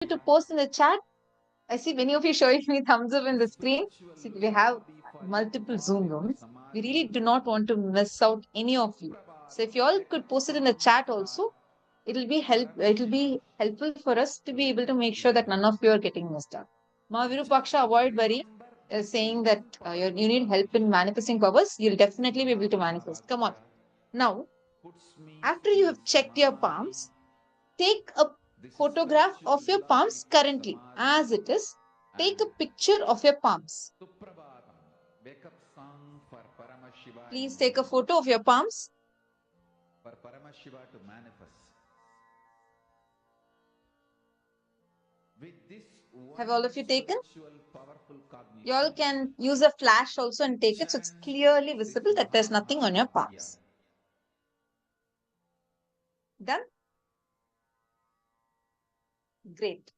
to post in the chat. I see many of you showing me thumbs up in the screen. See, we have multiple Zoom rooms. We really do not want to miss out any of you. So if you all could post it in the chat also, it'll be helpful for us to be able to make sure that none of you are getting missed out. Mavirupaksha, avoid worry. Saying that you need help in manifesting powers, you'll definitely be able to manifest. Come on. Now, after you have checked your palms, take a photograph of your palms currently as it is. Take a picture of your palms. Wake up song for Paramashiva. Please take a photo of your palms. For Paramashiva to manifest. With this Have all of you taken? powerful cognition. You all can use a flash also and take it so it's clearly visible that there's nothing on your palms. Done? Great.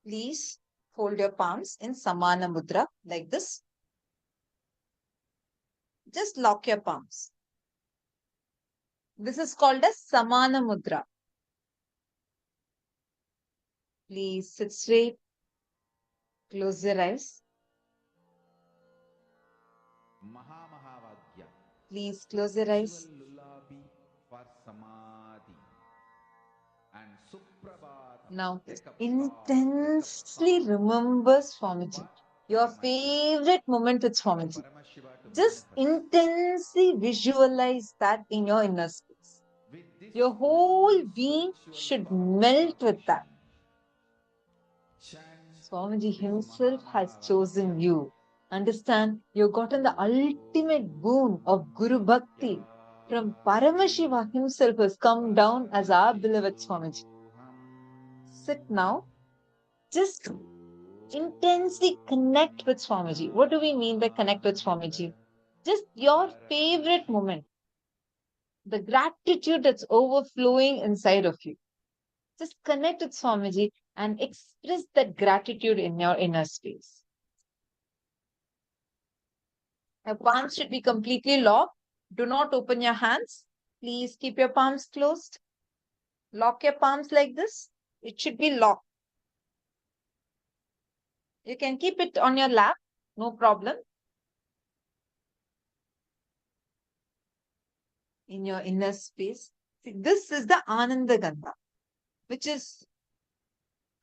Please fold your palms in Samana Mudra like this. Just lock your palms. This is called as Samana Mudra. Please sit straight. Close your eyes. Please close your eyes. Now, intensely remember Swamiji, your favorite moment with Swamiji. Just intensely visualize that in your inner space. Your whole being should melt with that. Swamiji himself has chosen you. Understand, you've gotten the ultimate boon of Guru Bhakti from Paramashiva himself, has come down as our beloved Swamiji. Sit now. Just intensely connect with Swamiji. What do we mean by connect with Swamiji? Just your favorite moment. The gratitude that's overflowing inside of you. Just connect with Swamiji and express that gratitude in your inner space. Your palms should be completely locked. Do not open your hands. Please keep your palms closed. Lock your palms like this. It should be locked. You can keep it on your lap, no problem. In your inner space. See, this is the Ananda Gandha, which is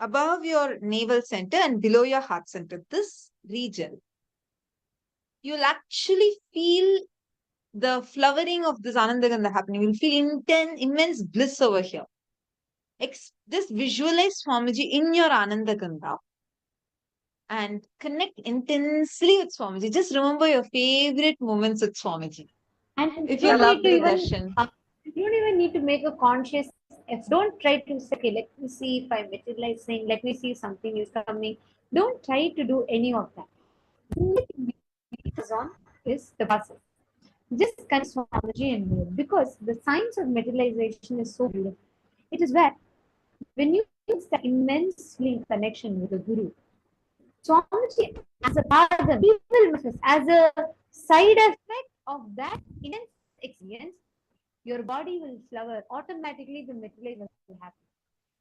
above your navel center and below your heart center. This region, you'll actually feel the flowering of this Ananda Gandha happening. You'll feel intense, immense bliss over here. Just visualize Swamiji in your Ananda Gandha and connect intensely with Swamiji. Just remember your favorite moments with Swamiji. And If you you don't love need to the even darshan. you don't even need to make a conscious effort. Don't try to say, okay, let me see if I'm materializing, let me see if something is coming. Don't try to do any of that. The only thing we focus on is the process. Just connect Swamiji and move, because the science of materialization is so beautiful. It is where when you use that immense feeling connection with the Guru, Swamiji as a bargain, he will manifest as a side effect of that intense experience. Your body will flower. Automatically, the materialization will happen.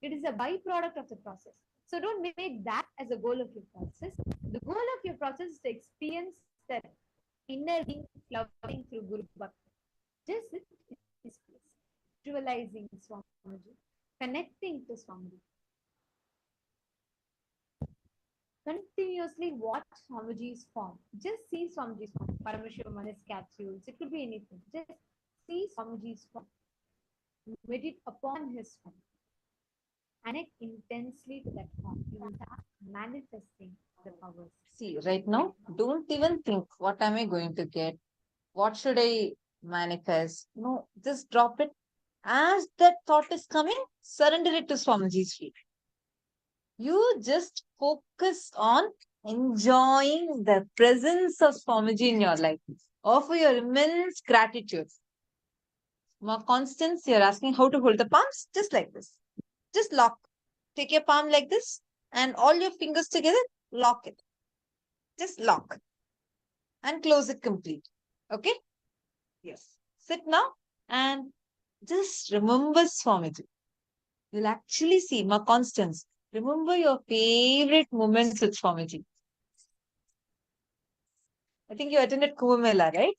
It is a byproduct of the process. So don't make that as a goal of your process. The goal of your process is to experience that inner being flowering through Guru Bhakti. Just sit in this place, visualizing Swamiji, connecting to Swamiji. Continuously watch Swamiji's form. Just see Swamiji's form. Paramashivoham capsules. It could be anything. Just see Swamiji's form. Meditate upon his form. Connect intensely to that form. You will start manifesting the powers. See, right now, don't even think, what am I going to get? What should I manifest? No, just drop it. As that thought is coming, surrender it to Swamiji's feet. You just focus on enjoying the presence of Swamiji in your life. Offer your immense gratitude. More Constance, you're asking how to hold the palms? Just like this. Just lock. Take your palm like this and all your fingers together, lock it. Just lock and close it complete. Okay? Yes. Sit now and just remember Swamiji. You'll actually see my constants. Remember your favorite moments with Swamiji. I think you attended Kumbh Mela, right?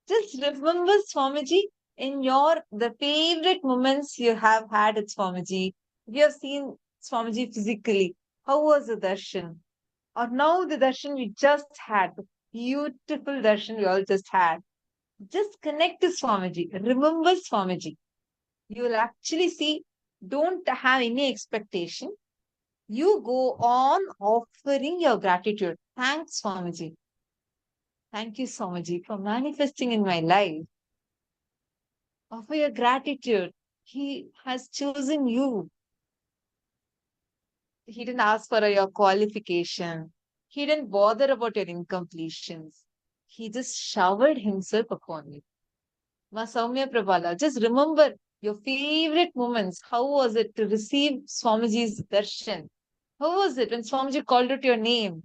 Just remember Swamiji in the favorite moments you have had at Swamiji. You have seen Swamiji physically. How was the darshan? Or now the darshan we just had, the beautiful darshan we all just had. Just connect to Swamiji. Remember Swamiji. You will actually see, don't have any expectation. You go on offering your gratitude. Thanks, Swamiji. Thank you, Swamiji, for manifesting in my life. Offer your gratitude. He has chosen you. He didn't ask for your qualification. He didn't bother about your incompletions. He just showered himself upon you. Ma Saumya Prabhala, just remember your favorite moments. How was it to receive Swamiji's darshan? How was it when Swamiji called out your name?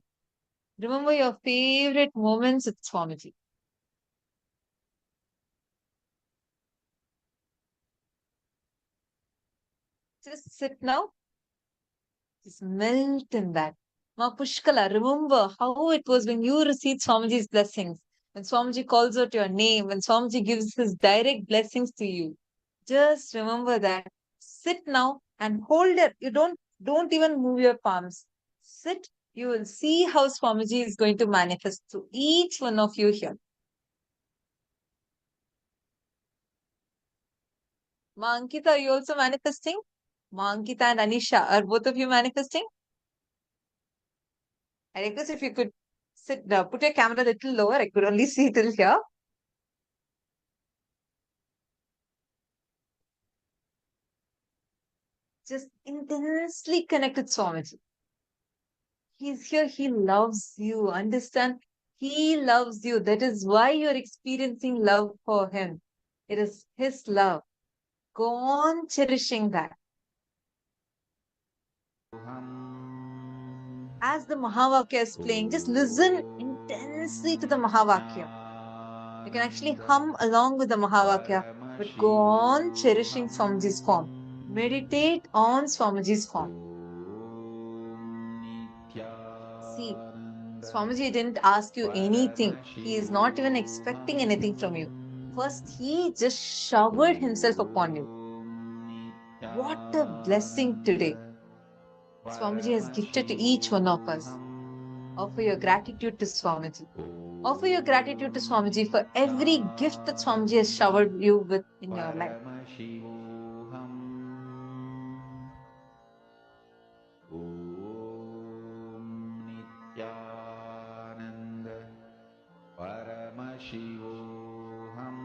Remember your favorite moments with Swamiji. Just sit now. Just melt in that. Ma Pushkala, remember how it was when you received Swamiji's blessings. When Swamiji calls out your name, when Swamiji gives his direct blessings to you. Just remember that. Sit now and hold it. You don't even move your palms. Sit. You will see how Swamiji is going to manifest to each one of you here. Ma Ankita, are you also manifesting? Ma Ankita and Anisha, are both of you manifesting? I request if you could put your camera a little lower. I could only see till here. Just intensely connect with Swamiji. He's here. He loves you. Understand? He loves you. That is why you're experiencing love for him. It is his love. Go on cherishing that. As the Mahavakya is playing, just listen intensely to the Mahavakya. You can actually hum along with the Mahavakya, but go on cherishing Swamiji's form. Meditate on Swamiji's form. See, Swamiji didn't ask you anything. He is not even expecting anything from you. First, he just showered himself upon you. What a blessing today. Swamiji has gifted to each one of us. Offer your gratitude to Swamiji. Offer your gratitude to Swamiji for every gift that Swamiji has showered you with in your life. Paramashivoham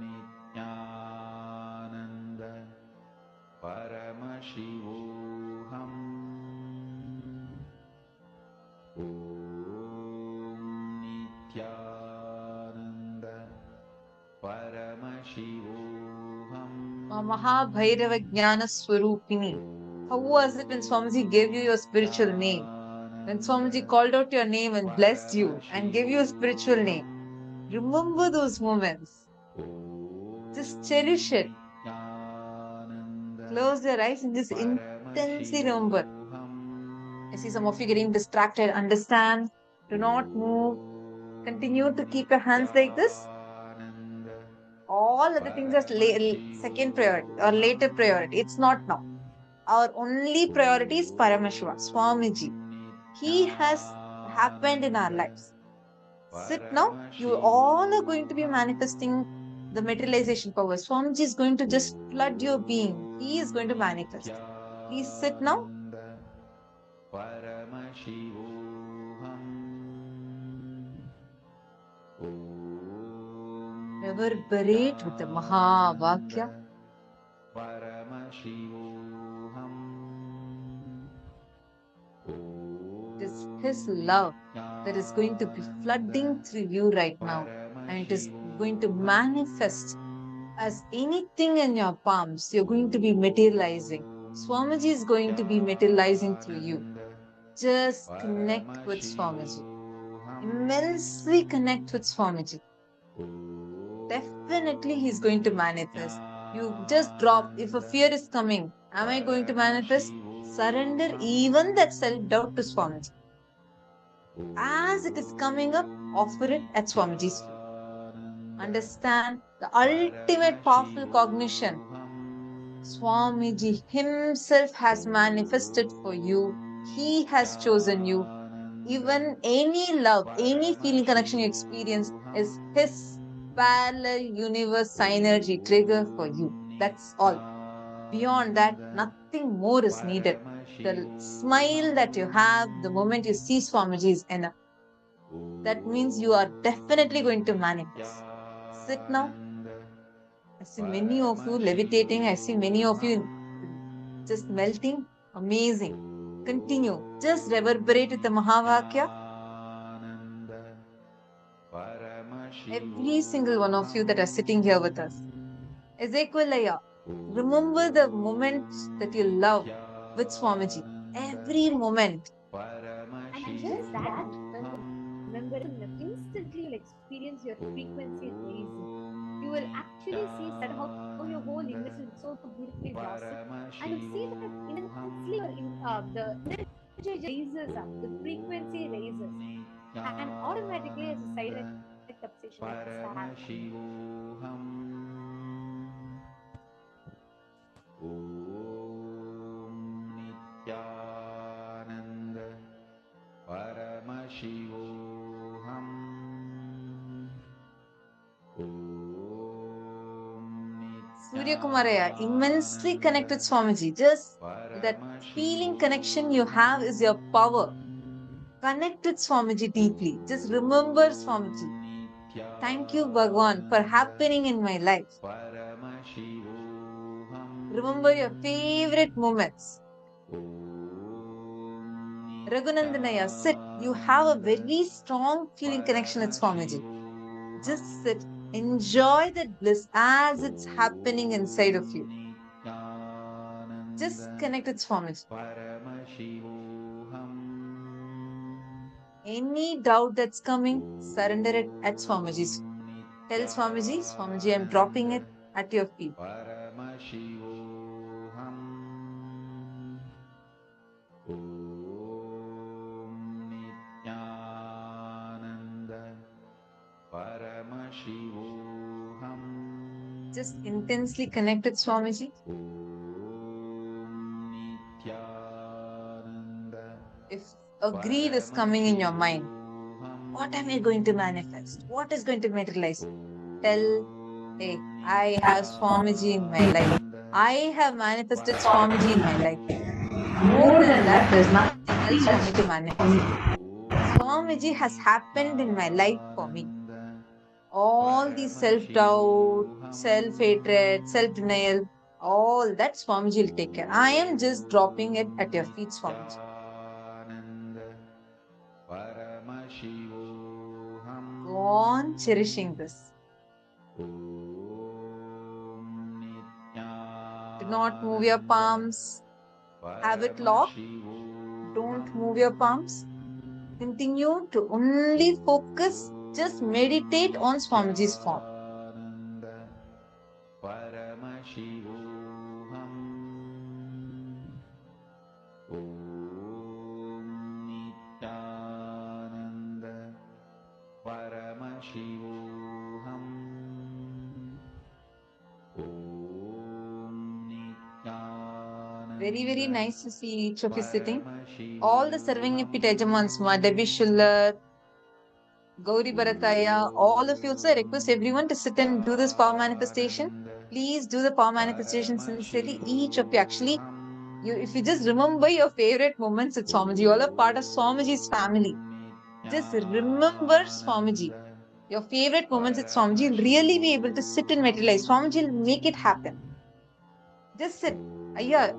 Nithyananda Paramashivoham Nithyananda Paramashivoham Mahabhairava Jnana Swarupini. How was it when Swamiji gave you your spiritual name? When Swamiji called out your name and blessed you and gave you a spiritual name? Remember those moments. Just cherish it. Close your eyes and just intensely remember. I see some of you getting distracted. Understand. Do not move. Continue to keep your hands like this. All other things are second priority or later priority. It's not now. Our only priority is Paramashiva, Swamiji. He has happened in our lives. Sit now. You all are going to be manifesting the materialization power. Swamiji is going to just flood your being. He is going to manifest. Please sit now. Reverberate with the Mahavakya. It is his love that is going to be flooding through you right now. And it is going to manifest as anything in your palms. You're going to be materializing. Swamiji is going to be materializing through you. Just connect with Swamiji. Immensely connect with Swamiji. definitely he's going to manifest. You just drop, if a fear is coming, am I going to manifest? Surrender even that self-doubt to Swamiji. As it is coming up, offer it at Swamiji's feet. Understand the ultimate powerful cognition. Swamiji himself has manifested for you. He has chosen you. Even any love, any feeling connection you experience is his parallel universe synergy trigger for you. That's all. Beyond that, nothing more is needed. The smile that you have the moment you see Swamiji is enough. That means you are definitely going to manifest. Sit now. I see many of you levitating. I see many of you just melting. Amazing. Continue. Just reverberate with the Mahavakya. Every single one of you that are sitting here with us. Ezekielaya, remember the moments that you love with Swamiji. Every moment. And just that, remember, instantly you'll experience your frequency raising. You will actually see that how your whole image will so beautifully blossom, and you'll see that intensely the energy raises up, the frequency raises, and automatically as a side effect obsession like start coming. Paramashivoham Om Nithyananda Paramashivoham Surya Kumaraya, immensely connect with Swamiji. Just that feeling connection you have is your power. Connect with Swamiji deeply. Just remember Swamiji. Thank you, Bhagwan, for happening in my life. Remember your favorite moments. Raghunandanaya, sit. You have a very strong feeling connection with Swamiji. Just sit. Enjoy that bliss as it's happening inside of you. Just connect with Swamiji. Any doubt that's coming, surrender it at Swamiji's. Tell Swamiji, Swamiji, I'm dropping it at your feet. Paramashivoham Om Nithyananda Paramashivoham Just intensely connect with Swamiji. Om Nithyananda If a greed is coming in your mind, what am I going to manifest? What is going to materialize? Tell, hey, I have Swamiji in my life. I have manifested Swamiji in my life. More than that, there's nothing else for me to manifest. Swamiji has happened in my life for me. All the self-doubt, self-hatred, self-denial, all that Swamiji will take care. I am just dropping it at your feet, Swamiji. Go on cherishing this. Do not move your palms. Have it locked. Don't move your palms. Continue to only focus. Just meditate on Swamiji's form. Paramashivoham Om Nithyananda Paramashivoham Om Nithyananda Very, very nice to see each of you sitting. All the serving Epitejamans, Debbie Schuller, Gauri Bharataya, all of you. Also, I request everyone to sit and do this power manifestation. Please do the power manifestation sincerely. Each of you actually, if you just remember your favorite moments with Swamiji, you all are part of Swamiji's family. Just remember Swamiji. Your favorite moments with Swamiji, you'll really be able to sit and materialize. Swamiji will make it happen. Just sit. Ayya,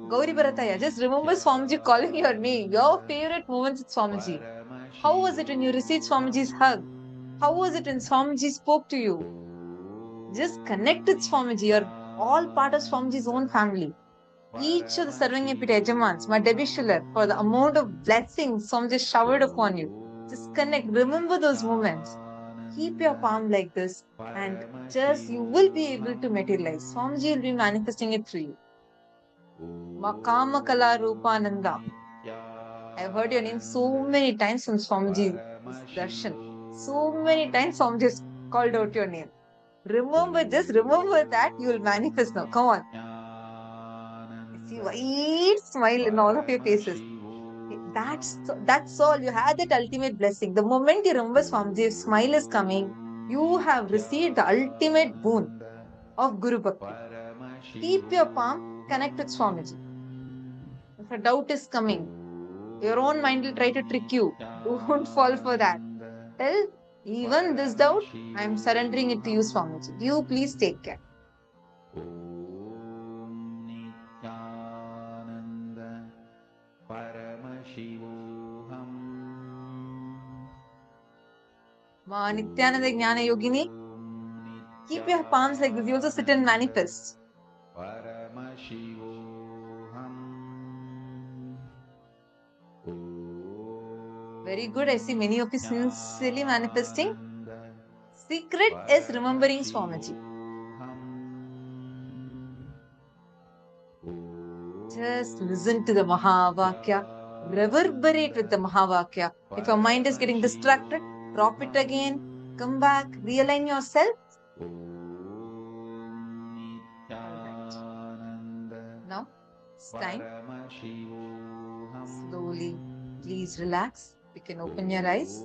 Gauri Bharataya, just remember Swamiji calling your name. Your favorite moments with Swamiji. How was it when you received Swamiji's hug? How was it when Swamiji spoke to you? Just connect with Swamiji. You're all part of Swamiji's own family. Each of the serving Epitejamans, Debbie Schuller, for the amount of blessings Swamiji showered upon you. Just connect. Remember those moments. Keep your palm like this and just you will be able to materialize. Swamiji will be manifesting it through you. Makamakala Rupananda. I've heard your name so many times from Swamiji's darshan. So many times Swamiji has called out your name. Remember this, remember that, you will manifest now. Come on. I see wide smile in all of your faces. That's all. You had that ultimate blessing. The moment you remember Swamiji's smile is coming, you have received the ultimate boon of Guru Bhakti. Keep your palm, connect with Swamiji. If a doubt is coming, your own mind will try to trick you. Don't fall for that. Tell, even this doubt, I am surrendering it to you, Swamiji. You please take care. Nithyananda Paramashivoham Ma Nithyananda Jnana Yogini, keep your palms like this. You also sit and manifest. Very good. I see many of you sincerely manifesting. Secret is remembering Swamiji. Just listen to the Mahavakya. Reverberate with the Mahavakya. If your mind is getting distracted, drop it again. Come back. Realign yourself. Now, it's time. Slowly, please relax. You can open your eyes.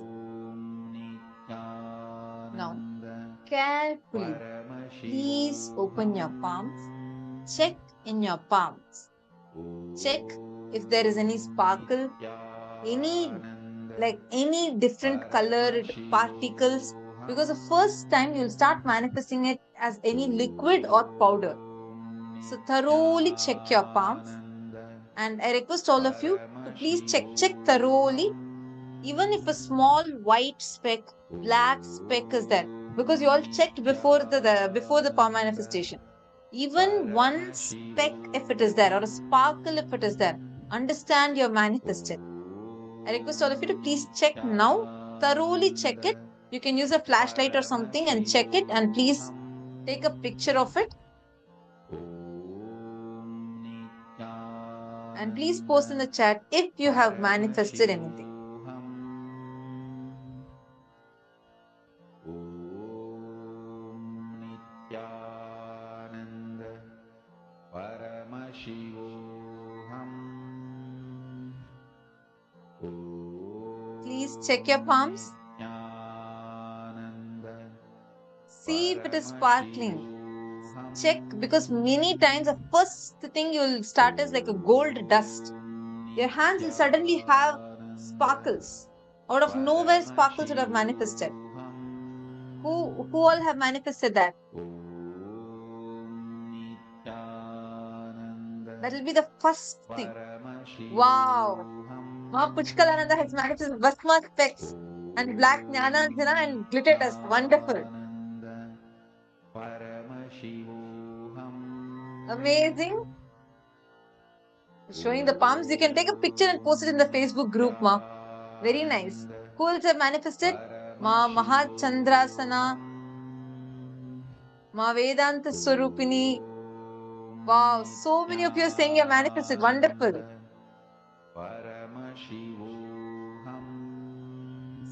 Now, carefully, please open your palms. Check in your palms. Check if there is any sparkle, any different colored particles, because the first time you'll start manifesting it as any liquid or powder. So thoroughly check your palms, and I request all of you to please check thoroughly. Even if a small white speck, black speck is there, because you all checked before the palm manifestation. Even one speck if it is there, or a sparkle if it is there, understand you're manifested. I request all of you to please check now, thoroughly check it. You can use a flashlight or something and check it, and please take a picture of it. And please post in the chat if you have manifested anything. Please check your palms. See if it is sparkling. Check, because many times the first thing you will start is like a gold dust. Your hands will suddenly have sparkles. Out of nowhere, sparkles would have manifested. Who all have manifested that? That will be the first thing. Wow! Pushkalananda has manifested Bhasma specks and black Jnananjana and glitter dust. Wonderful. Amazing. Showing the palms. You can take a picture and post it in the Facebook group, ma. Very nice. Who else have manifested? Ma Mahachandrasana, Ma Vedanta Swarupini. Wow, so many of you are saying you manifested. Wonderful.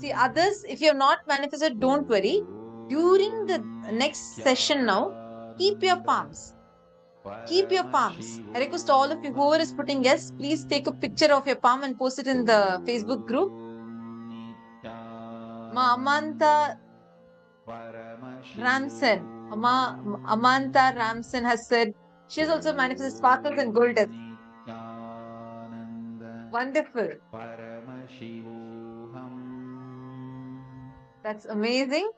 See, others, if you have not manifested, don't worry. During the next session now, keep your palms. Keep your palms. I request all of you, whoever is putting yes, please take a picture of your palm and post it in the Facebook group. Ma Amanta Ramsen. Amanta Ramsen has said she has also manifested sparkles and gold dust. Wonderful. That's amazing.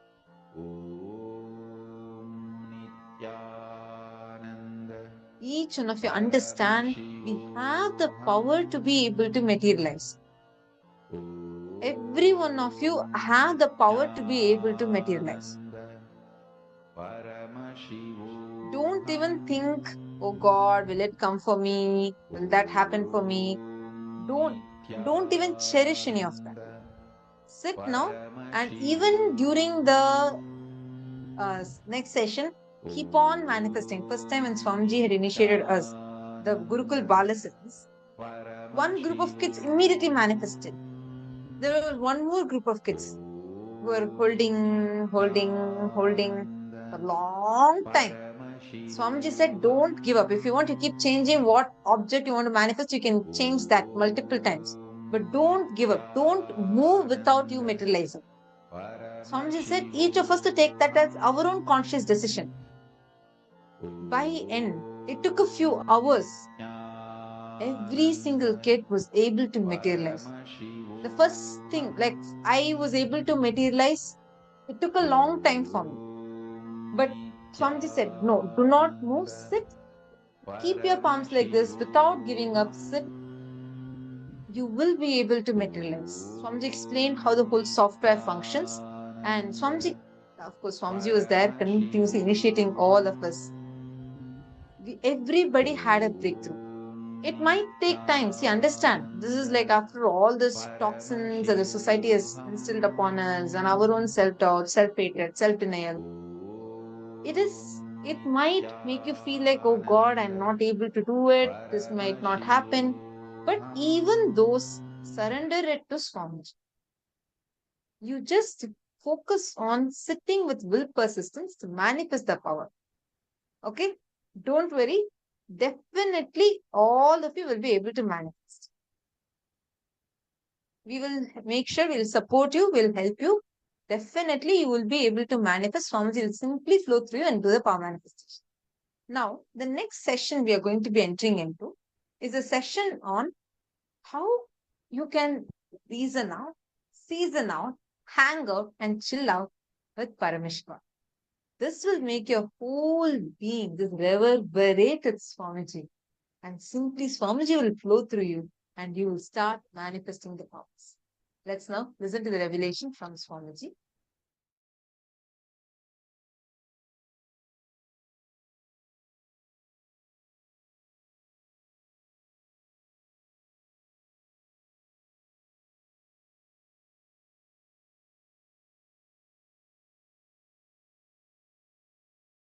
Each one of you understand we have the power to be able to materialize. Every one of you have the power to be able to materialize. Don't even think, oh God, will it come for me? Will that happen for me? Don't even cherish any of that. sit now, and even during the next session, keep on manifesting. First time when Swamiji had initiated us, the Gurukul Balasins, one group of kids immediately manifested. There was one more group of kids who were holding for a long time. Swamiji said, don't give up. If you want to keep changing what object you want to manifest, you can change that multiple times. But don't give up. Don't move without you materializing. Swamiji said, each of us to take that as our own conscious decision. By end, it took a few hours. Every single kid was able to materialize. The first thing, like I was able to materialize, it took a long time for me. But Swamiji said, no, do not move, sit. Keep your palms like this without giving up, sit. You will be able to materialize. Swamiji explained how the whole software functions. And Swamiji, of course, Swamiji was there continuously initiating all of us. Everybody had a breakthrough. It might take time. See, understand, this is like after all this toxins that the society has instilled upon us and our own self-doubt, self-hatred, self-denial. It might make you feel like, oh God, I'm not able to do it. This might not happen. But even those, surrender it to Swamiji. You just focus on sitting with will persistence to manifest the power. Okay? Don't worry. Definitely all of you will be able to manifest. We will make sure we'll support you, we'll help you. Definitely you will be able to manifest. Swamiji will simply flow through you and do the power manifestation. Now, the next session we are going to be entering into is a session on how you can reason out, season out, hang out, and chill out with Paramashiva. This will make your whole being, this reverberate with Swamiji. And simply Swamiji will flow through you and you will start manifesting the powers. Let's now listen to the revelation from Swamiji.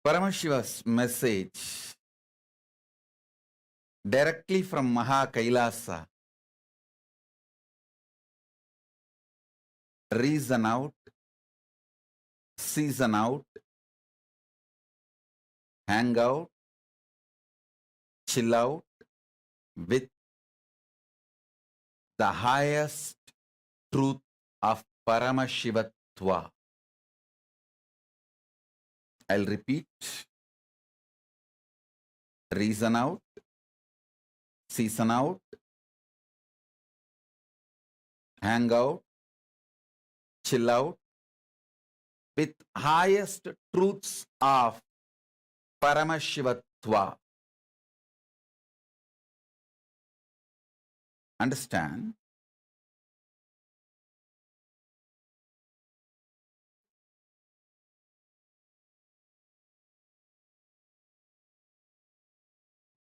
Paramashiva's message directly from KAILASA. Reason out, season out, hang out, chill out with the highest truth of Paramashivatva. I'll repeat. Reason out, season out, hang out, chill out with highest truths of Paramashivatva. Understand?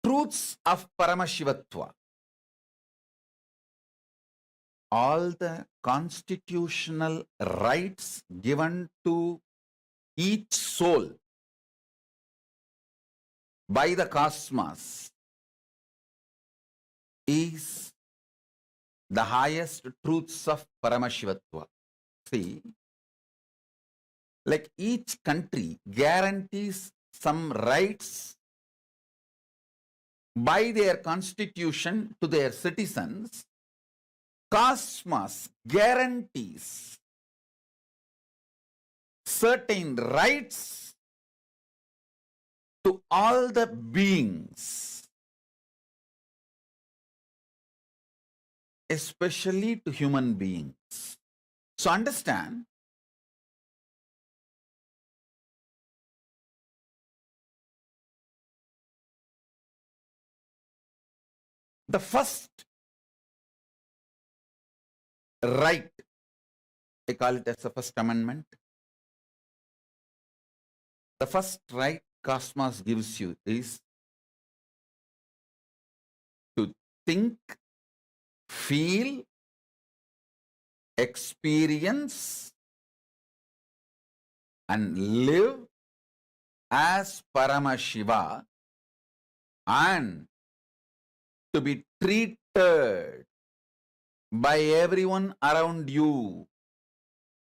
Truths of Paramashivatva. All the constitutional rights given to each soul by the cosmos is the highest truths of Paramashivatva. See, like each country guarantees some rights by their constitution to their citizens. Cosmos guarantees certain rights to all the beings, especially to human beings. So understand, the first right, I call it as the first amendment. The first right cosmos gives you is to think, feel, experience and live as Paramashiva and to be treated by everyone around you,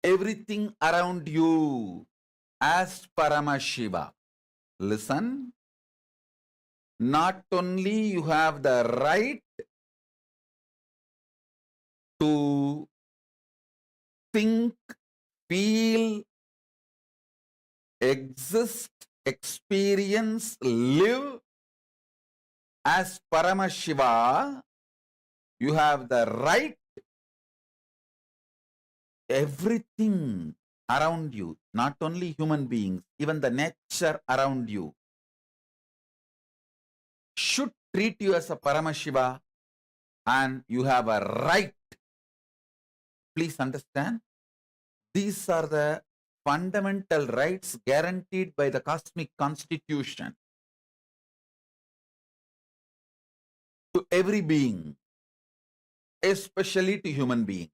everything around you as Paramashiva. Listen, not only you have the right to think, feel, exist, experience, live as Paramashiva, you have the right, everything around you, not only human beings, even the nature around you, should treat you as a Paramashiva, and you have a right. Please understand, these are the fundamental rights guaranteed by the cosmic constitution to every being, especially to human beings,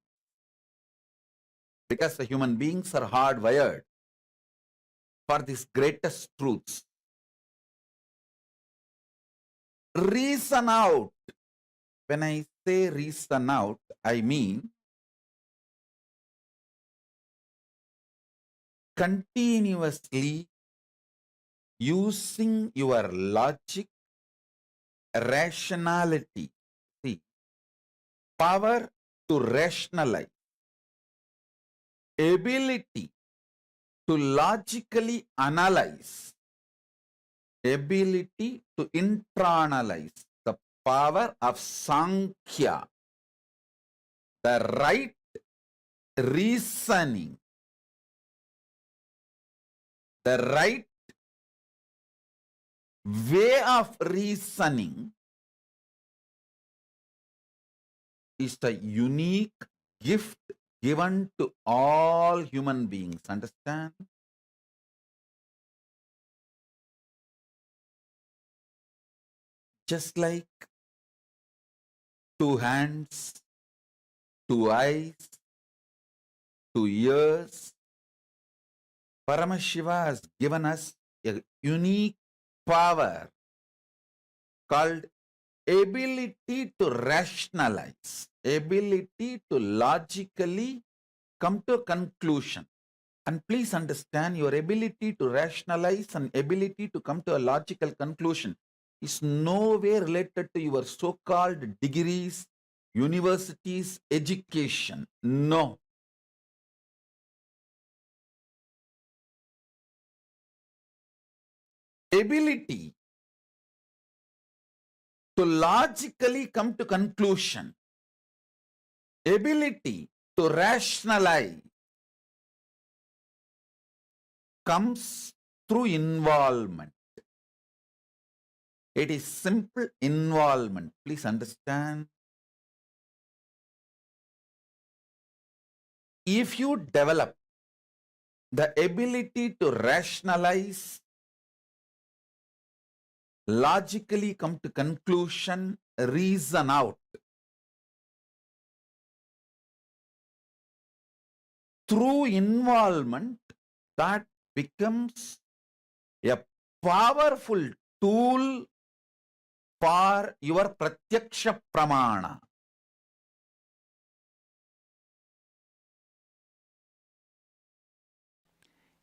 because the human beings are hardwired for these greatest truths. Reason out. When I say reason out, I mean continuously using your logic, rationality. See, power to rationalize, ability to logically analyze, ability to internalize, the power of Sankhya, the right reasoning, the right way of reasoning is the unique gift given to all human beings. Understand? Just like two hands, two eyes, two ears, Paramashiva has given us a unique power called ability to rationalize, ability to logically come to a conclusion. And please understand, your ability to rationalize and ability to come to a logical conclusion is no way related to your so-called degrees, universities, education. No. Ability to logically come to conclusion, ability to rationalize comes through involvement. It is simple involvement. Please understand. If you develop the ability to rationalize, logically come to conclusion, reason out, through involvement, that becomes a powerful tool for your pratyaksha pramana.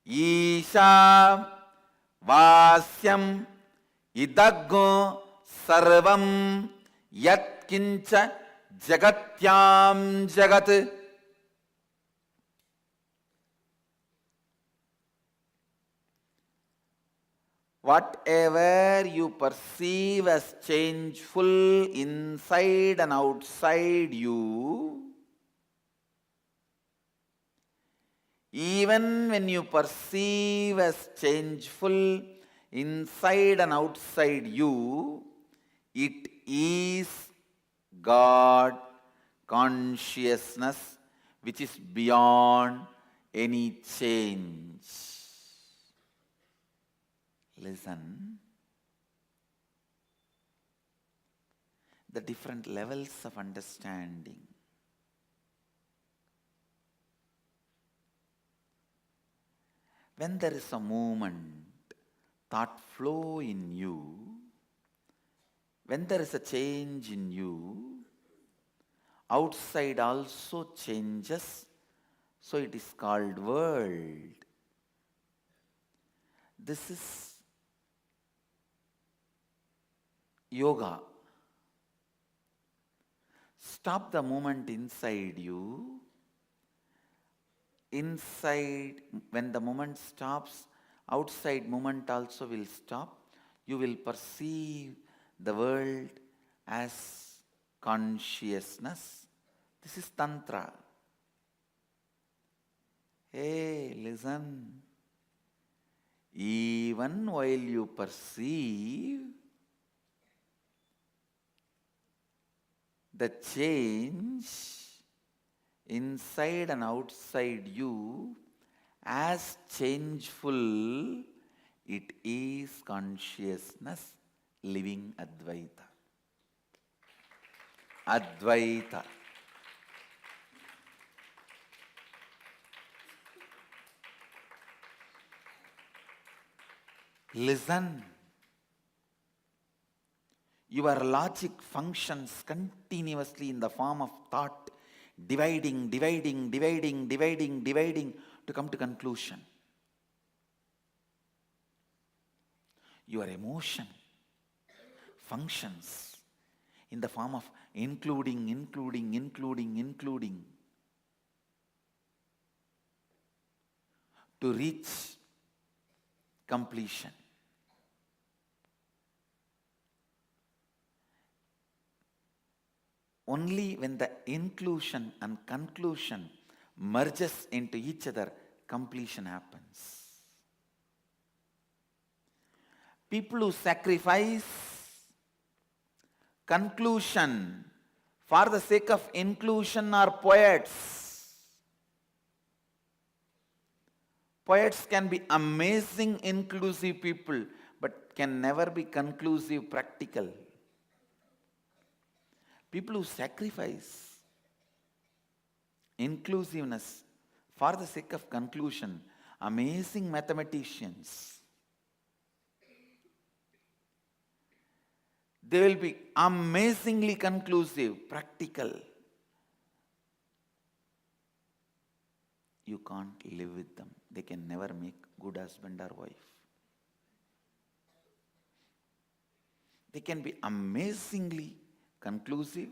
Isha vasyam idaggo sarvam yat kincha jagatyam jagat. Whatever you perceive as changeful inside and outside you, even when you perceive as changeful inside and outside you, it is God consciousness which is beyond any change. Listen, the different levels of understanding. When there is a movement, thought flow in you, when there is a change in you, outside also changes, so it is called world. This is yoga. Stop the movement inside you. Inside, when the movement stops, outside movement also will stop. You will perceive the world as consciousness. This is Tantra. Hey, listen. Even while you perceive the change inside and outside you as changeful, it is consciousness living Advaita. Advaita. Listen. Your logic functions continuously in the form of thought, dividing to come to conclusion. Your emotion functions in the form of including to reach completion. Only when the inclusion and conclusion merges into each other, completion happens. People who sacrifice conclusion for the sake of inclusion are poets. Poets can be amazing inclusive people, but can never be conclusive practical. People who sacrifice inclusiveness for the sake of conclusion, amazing mathematicians. They will be amazingly conclusive, practical. You can't live with them. They can never make good husband or wife. They can be amazingly conclusive,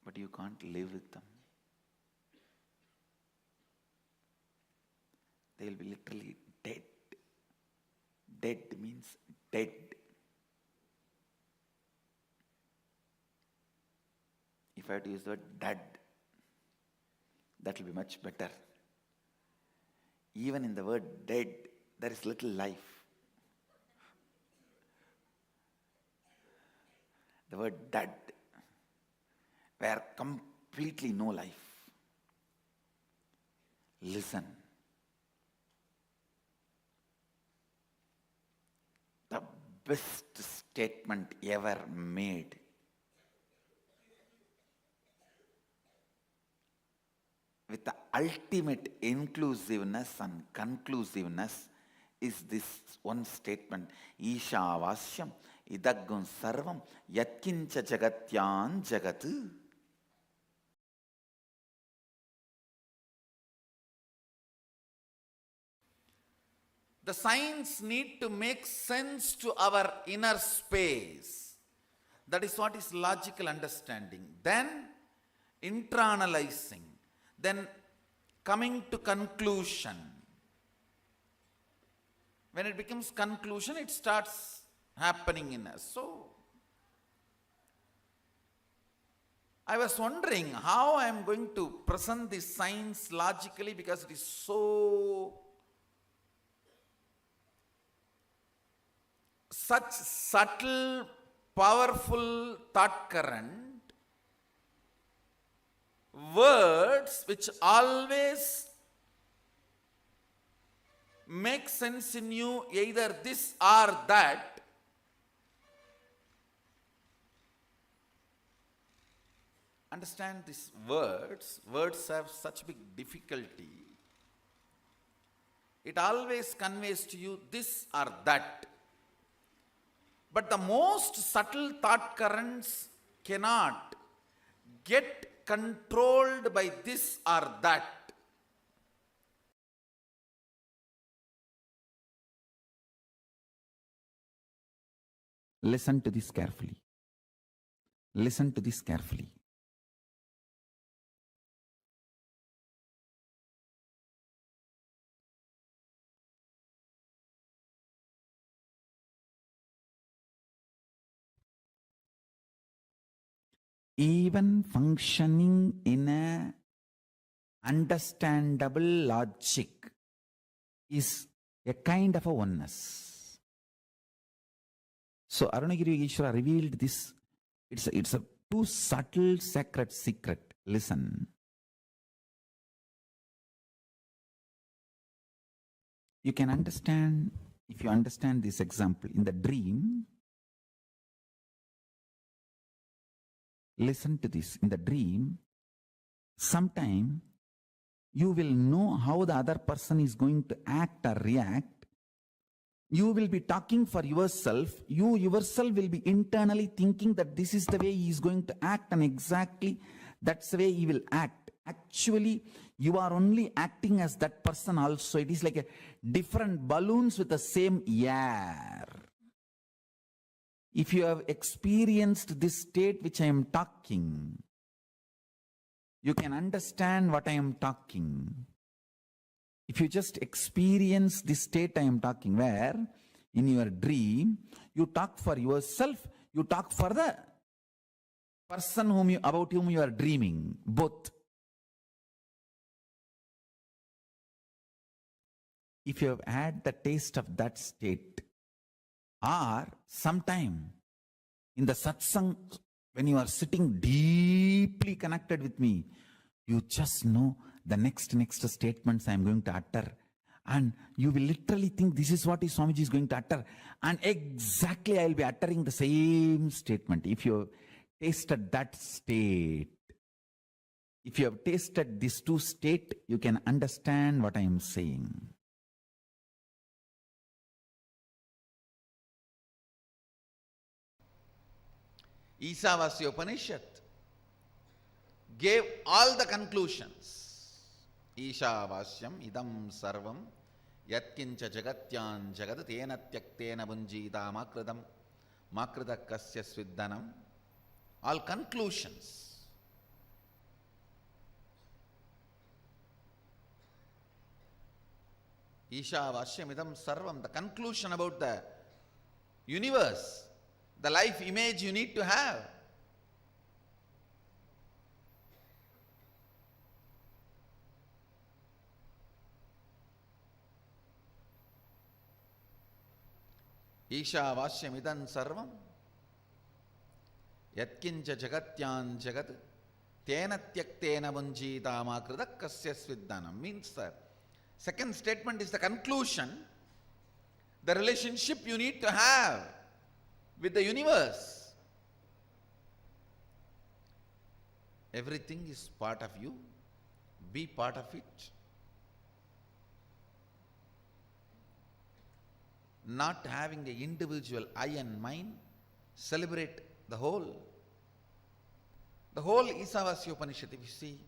but you can't live with them. They will be literally dead. Dead means dead. If I had to use the word dead, that will be much better. Even in the word dead, there is little life. The word dead, where completely no life. Listen. The best statement ever made with the ultimate inclusiveness and conclusiveness is this one statement: Isha Vasyam Idaggun Sarvam Yatkincha Jagatyan Jagat. The signs need to make sense to our inner space. That is what is logical understanding. Then internalizing. Then coming to conclusion. When it becomes conclusion, it starts happening in us. So, I was wondering how I am going to present this science logically, because it is such subtle, powerful thought current. Words which always make sense in you, either this or that. understand these words. Words have such big difficulty. It always conveys to you this or that. But the most subtle thought currents cannot get controlled by this or that. Listen to this carefully. Listen to this carefully. Even functioning in a understandable logic is a kind of a oneness. So Arunagiri Ishvara revealed this. It's a too subtle sacred secret. Listen. You can understand, if you understand this example, in the dream, listen to this. In the dream, sometime you will know how the other person is going to act or react. You will be talking for yourself. You yourself will be internally thinking that this is the way he is going to act, and exactly that's the way he will act. Actually, you are only acting as that person also. It is like a different balloons with the same air. If you have experienced this state which I am talking, you can understand what I am talking. If you just experience this state I am talking, where in your dream, you talk for yourself, you talk for the person about whom you are dreaming, both. If you have had the taste of that state, or sometime in the satsang, when you are sitting deeply connected with me, you just know the next statements I am going to utter, and you will literally think this is what Swamiji is going to utter, and exactly I will be uttering the same statement. If you have tasted that state, if you have tasted these two states, you can understand what I am saying. Isavasya Upanishad gave all the conclusions. Ishavasyam idam sarvam yatkincha jagatyan jagad tena tyaktena bunjita makrita kasya sviddanam. All conclusions. Ishavasyam idam sarvam, the conclusion about the universe, the life image you need to have. Ishavasyamidam sarvam yatkincha jagatyan jagat tena tyaktena bunjita makrita kasya sviddanam. Means the second statement is the conclusion, the relationship you need to have with the universe. Everything is part of you. Be part of it. Not having an individual I and mine, celebrate the whole. The whole Isavasya Upanishad, if you see,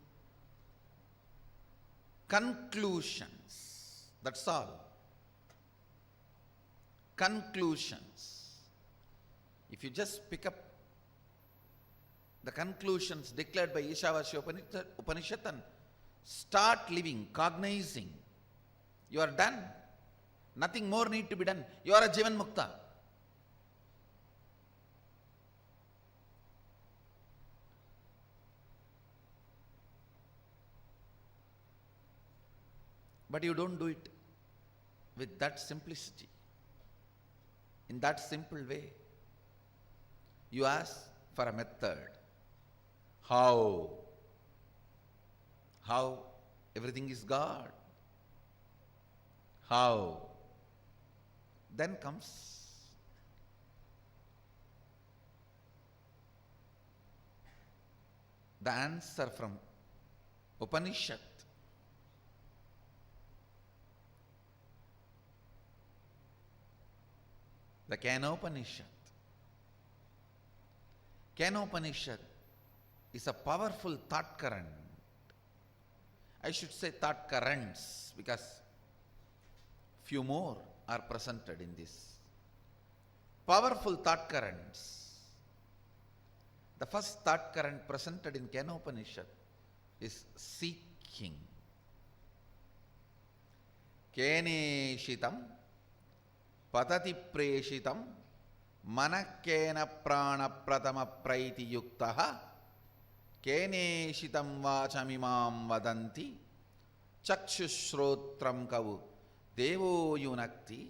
conclusions, that's all. Conclusions. If you just pick up the conclusions declared by Ishavasya Upanishad and start living, cognizing, you are done. Nothing more need to be done. You are a Jivan Mukta. But you don't do it with that simplicity, in that simple way. You ask for a method. How? How? Everything is God. How? Then comes the answer from Upanishad. The Kenopanishad. Kenopanishad is a powerful thought current. I should say thought currents because few more are presented in this. Powerful thought currents. The first thought current presented in Kenopanishad is seeking. Keneshitam patati preshitam manakena prana pratama praiti yuktaha keneshitam vachamimam vadanti chakshushrotram kavu devo yunakti.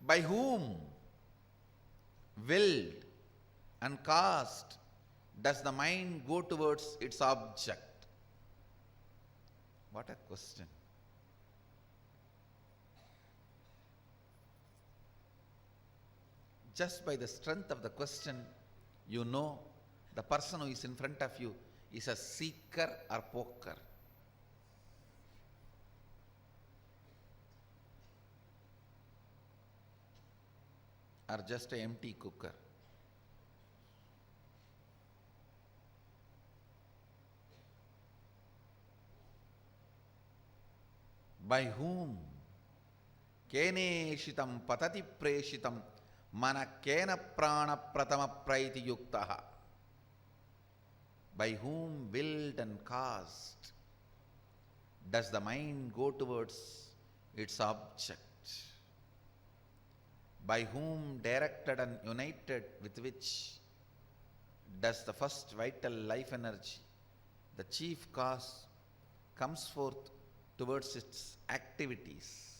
By whom, willed and caused, does the mind go towards its object? What a question. Just by the strength of the question, you know the person who is in front of you is a seeker or poker. Or just an empty cooker. By whom? Keneshitam patati preshitam mana kena prana pratama praiti yuktaha. By whom, willed and caused, does the mind go towards its object? By whom, directed and united with which, does the first vital life energy, the chief cause, comes forth towards its activities?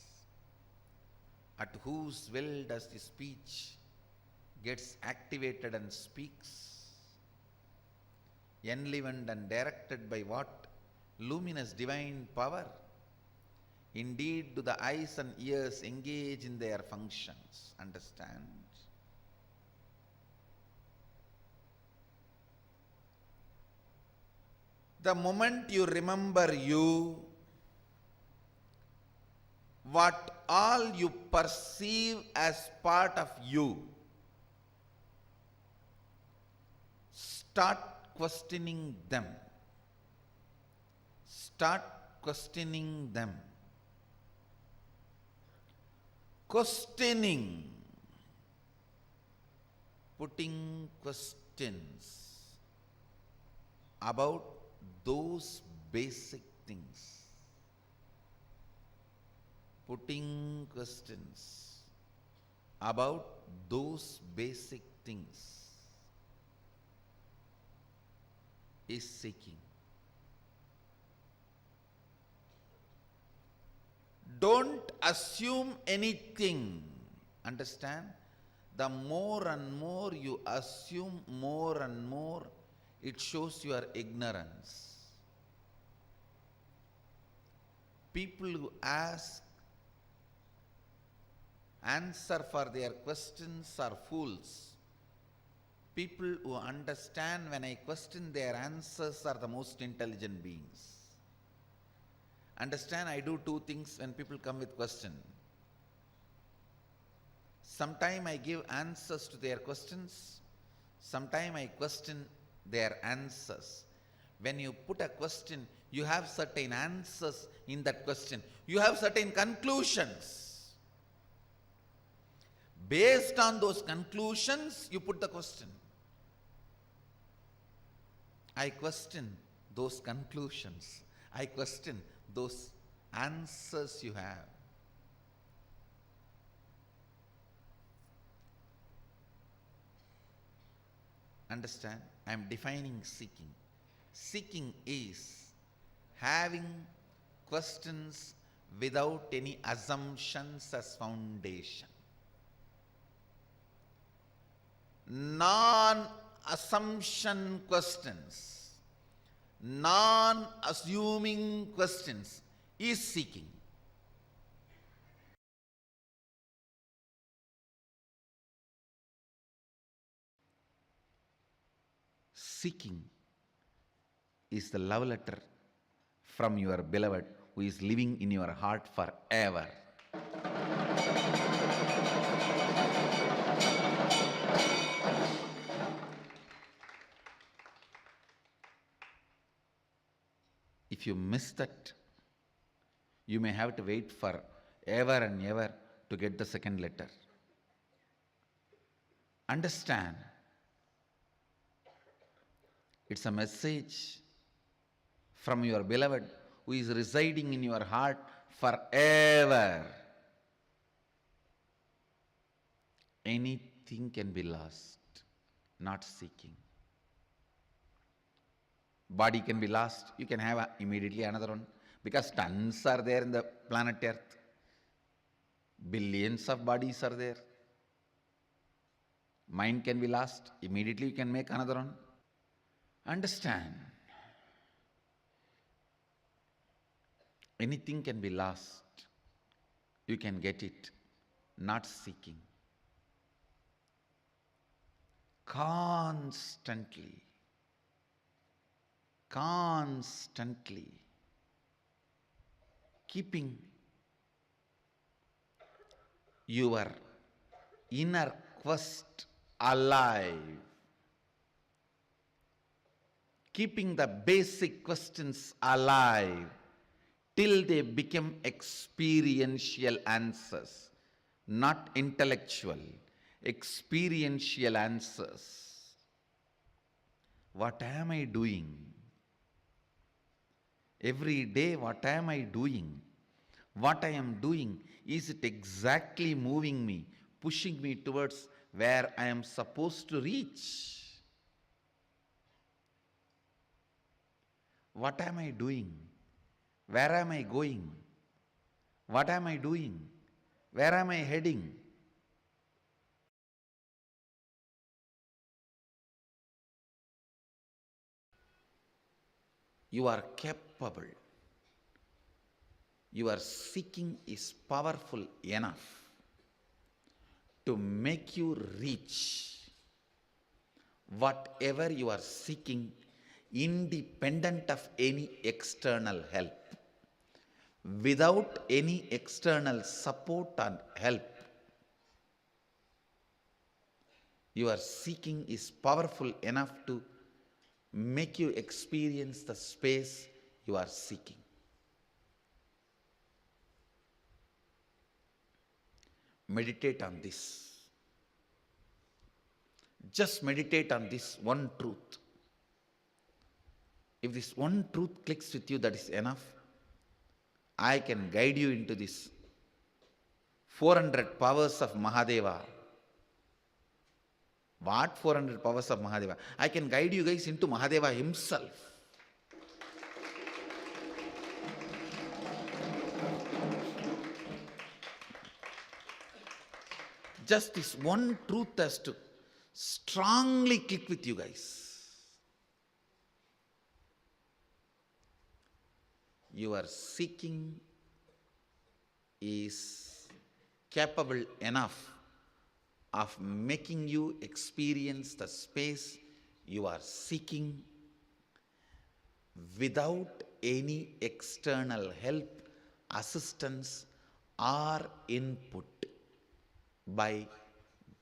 At whose will does the speech gets activated and speaks? Enlivened and directed by what luminous divine power? Indeed, do the eyes and ears engage in their functions? Understand? The moment you remember you, what all you perceive as part of you, start questioning them. Start questioning them. Questioning, putting questions about those basic things. Putting questions about those basic things is seeking. Don't assume anything. Understand? The more and more you assume, more and more it shows your ignorance. People who ask answer for their questions are fools. People who understand when I question their answers are the most intelligent beings. Understand, I do two things when people come with question. Sometime I give answers to their questions. Sometime I question their answers. When you put a question, you have certain answers in that question. You have certain conclusions. Based on those conclusions, you put the question. I question those conclusions. I question those answers you have. Understand? I am defining seeking. Seeking is having questions without any assumptions as foundation. Non-assumption questions, non-assuming questions is seeking. seeking is the love letter from your beloved who is living in your heart forever. If you miss that, you may have to wait for ever and ever to get the second letter. Understand, it's a message from your beloved who is residing in your heart forever. Anything can be lost, not seeking. Body can be lost, you can have immediately another one, because tons are there in the planet Earth. Billions of bodies are there. Mind can be lost, immediately you can make another one. Understand, anything can be lost, you can get it, not seeking. Constantly keeping your inner quest alive, keeping the basic questions alive till they become experiential answers, not intellectual, experiential answers. What am I doing? Every day, what am I doing? What I am doing, is it exactly moving me, pushing me towards where I am supposed to reach? What am I doing? Where am I going? What am I doing? Where am I heading? You are capable. Your seeking is powerful enough to make you reach whatever you are seeking, independent of any external help. Without any external support and help, your seeking is powerful enough to make you experience the space you are seeking. Meditate on this. Just meditate on this one truth. If this one truth clicks with you, that is enough. I can guide you into this 400 powers of Mahadeva. What 400 powers of Mahadeva? I can guide you guys into Mahadeva himself. Just this one truth has to strongly click with you guys. Your seeking is capable enough of making you experience the space you are seeking without any external help, assistance, or input, by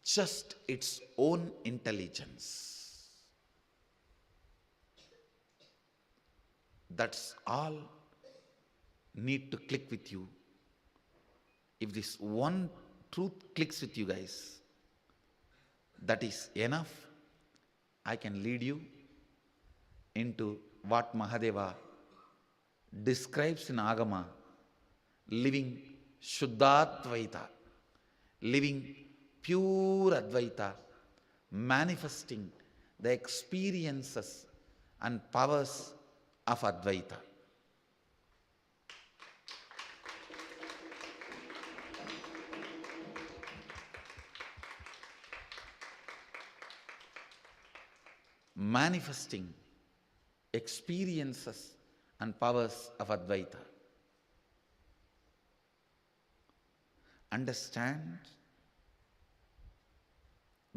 just its own intelligence. That's all need to click with you. If this one truth clicks with you guys, that is enough. I can lead you into what Mahadeva describes in Agama, living Shuddhadvaita, living pure Advaita, manifesting the experiences and powers of Advaita. Manifesting experiences and powers of Advaita. Understand,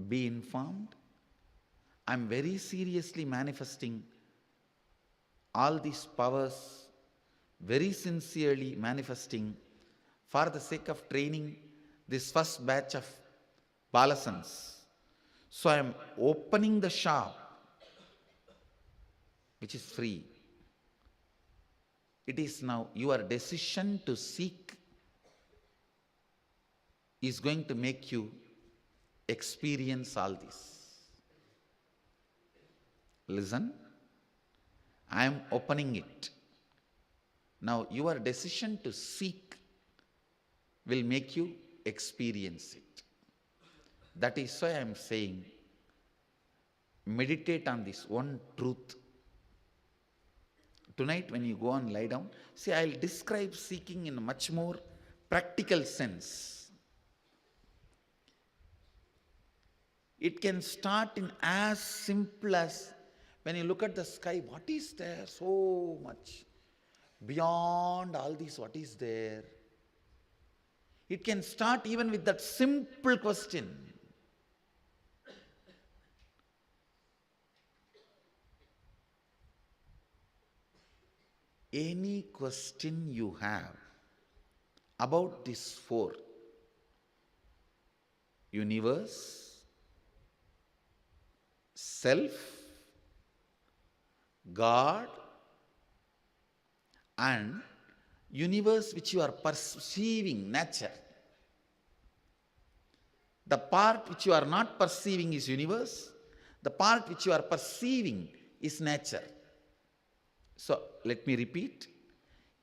be informed, I'm very seriously manifesting all these powers, very sincerely manifesting for the sake of training this first batch of Balasans. So I am opening the shop, which is free. It is now your decision to seek is going to make you experience all this. Listen, I am opening it. Now your decision to seek will make you experience it. That is why I am saying, meditate on this one truth. Tonight when you go and lie down, see, I'll describe seeking in a much more practical sense. It can start in as simple as when you look at the sky, what is there so much? Beyond all this, what is there? It can start even with that simple question. Any question you have about this four: universe, self, God, and universe which you are perceiving, nature. The part which you are not perceiving is universe. The part which you are perceiving is nature. So let me repeat.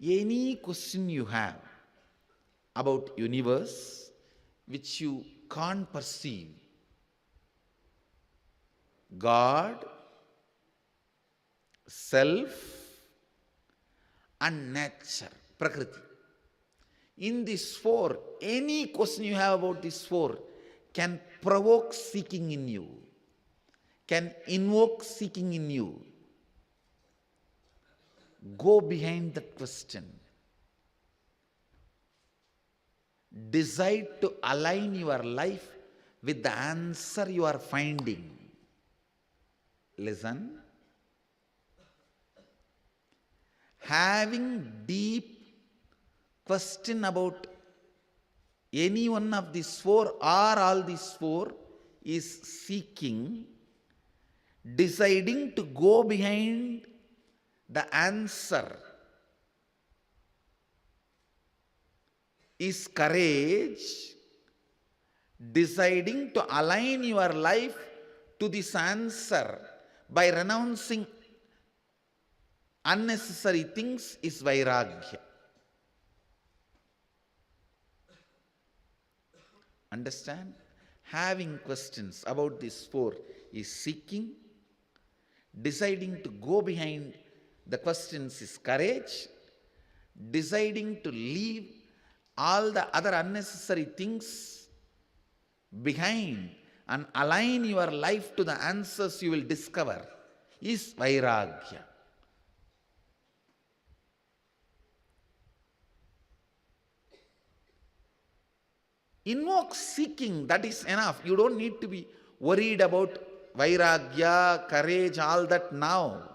Any question you have about universe which you can't perceive, God, self, and nature, Prakriti. In these four, any question you have about these four can provoke seeking in you, can invoke seeking in you. Go behind that question. Decide to align your life with the answer you are finding. Listen. Having deep question about any one of these four or all these four is seeking. Deciding to go behind the answer is courage. Deciding to align your life to this answer by renouncing unnecessary things is vairagya. Understand? Having questions about these four is seeking. Deciding to go behind the questions is courage. Deciding to leave all the other unnecessary things behind and align your life to the answers you will discover is vairagya. Invoke seeking, that is enough. You don't need to be worried about vairagya, courage, all that now.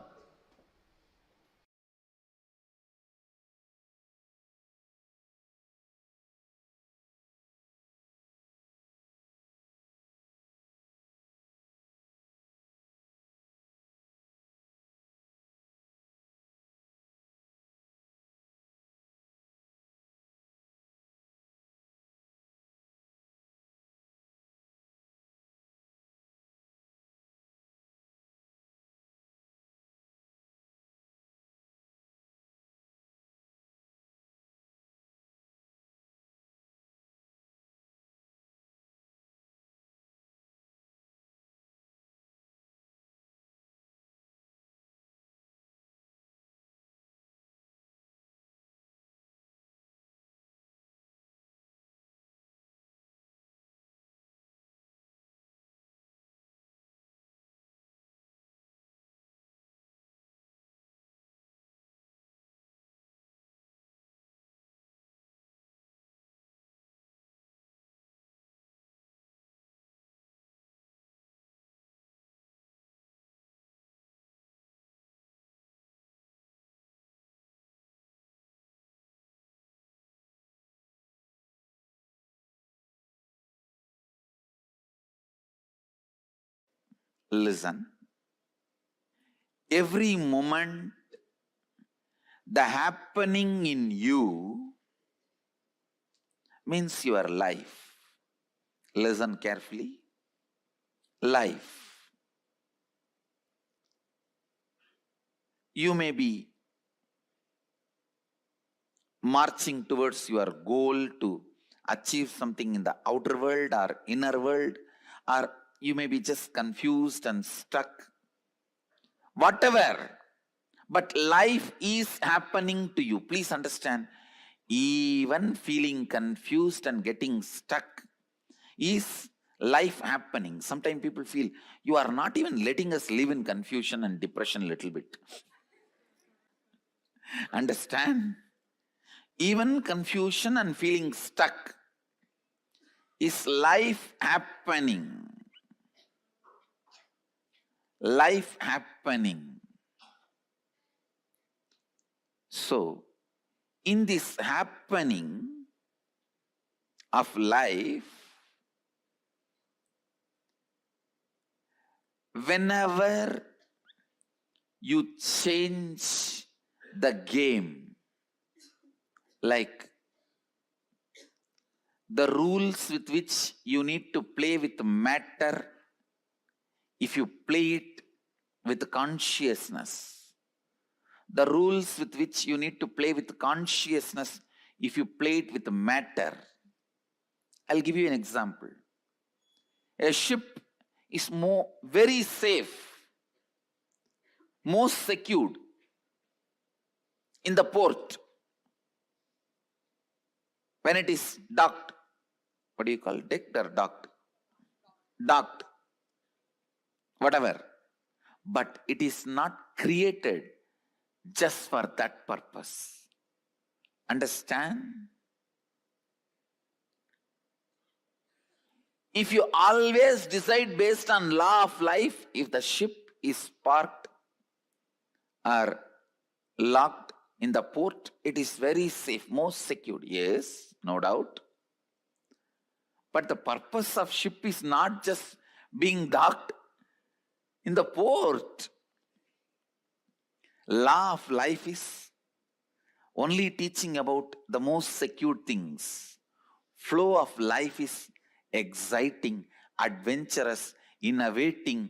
Listen. Every moment, the happening in you means your life. Listen carefully. Life. You may be marching towards your goal to achieve something in the outer world or inner world, or you may be just confused and stuck. Whatever. But life is happening to you. Please understand, even feeling confused and getting stuck is life happening. Sometimes people feel you are not even letting us live in confusion and depression a little bit. Understand? Even confusion and feeling stuck is life happening. Life happening. So, in this happening of life, whenever you change the game, like the rules with which you need to play with matter, if you play it with consciousness, the rules with which you need to play with consciousness, if you play it with matter. I'll give you an example. A ship is very safe, most secured in the port when it is docked. What do you call it? Decked or docked? Docked. Whatever. But it is not created just for that purpose. Understand? If you always decide based on law of life, if the ship is parked or locked in the port, it is very safe, most secured. Yes, no doubt. But the purpose of ship is not just being docked in the port. Law of life is only teaching about the most secured things. Flow of life is exciting, adventurous, innovating,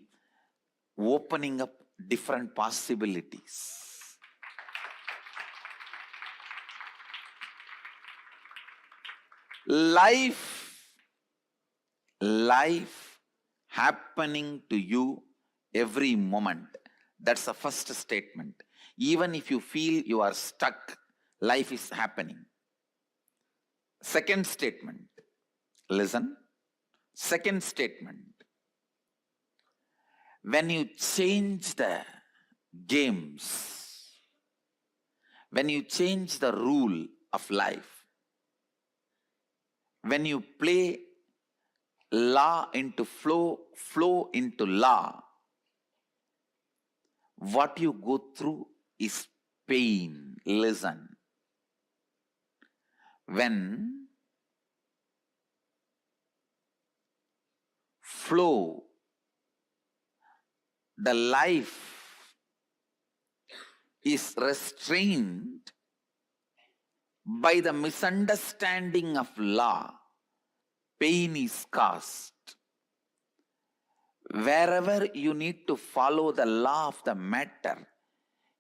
opening up different possibilities. Life happening to you every moment. That's the first statement. Even if you feel you are stuck, life is happening. Second statement. Listen. Second statement. When you change the games, when you change the rule of life, when you play law into flow, flow into law, what you go through is pain. Listen. When flow, the life is restrained by the misunderstanding of law, pain is caused. Wherever you need to follow the law of the matter,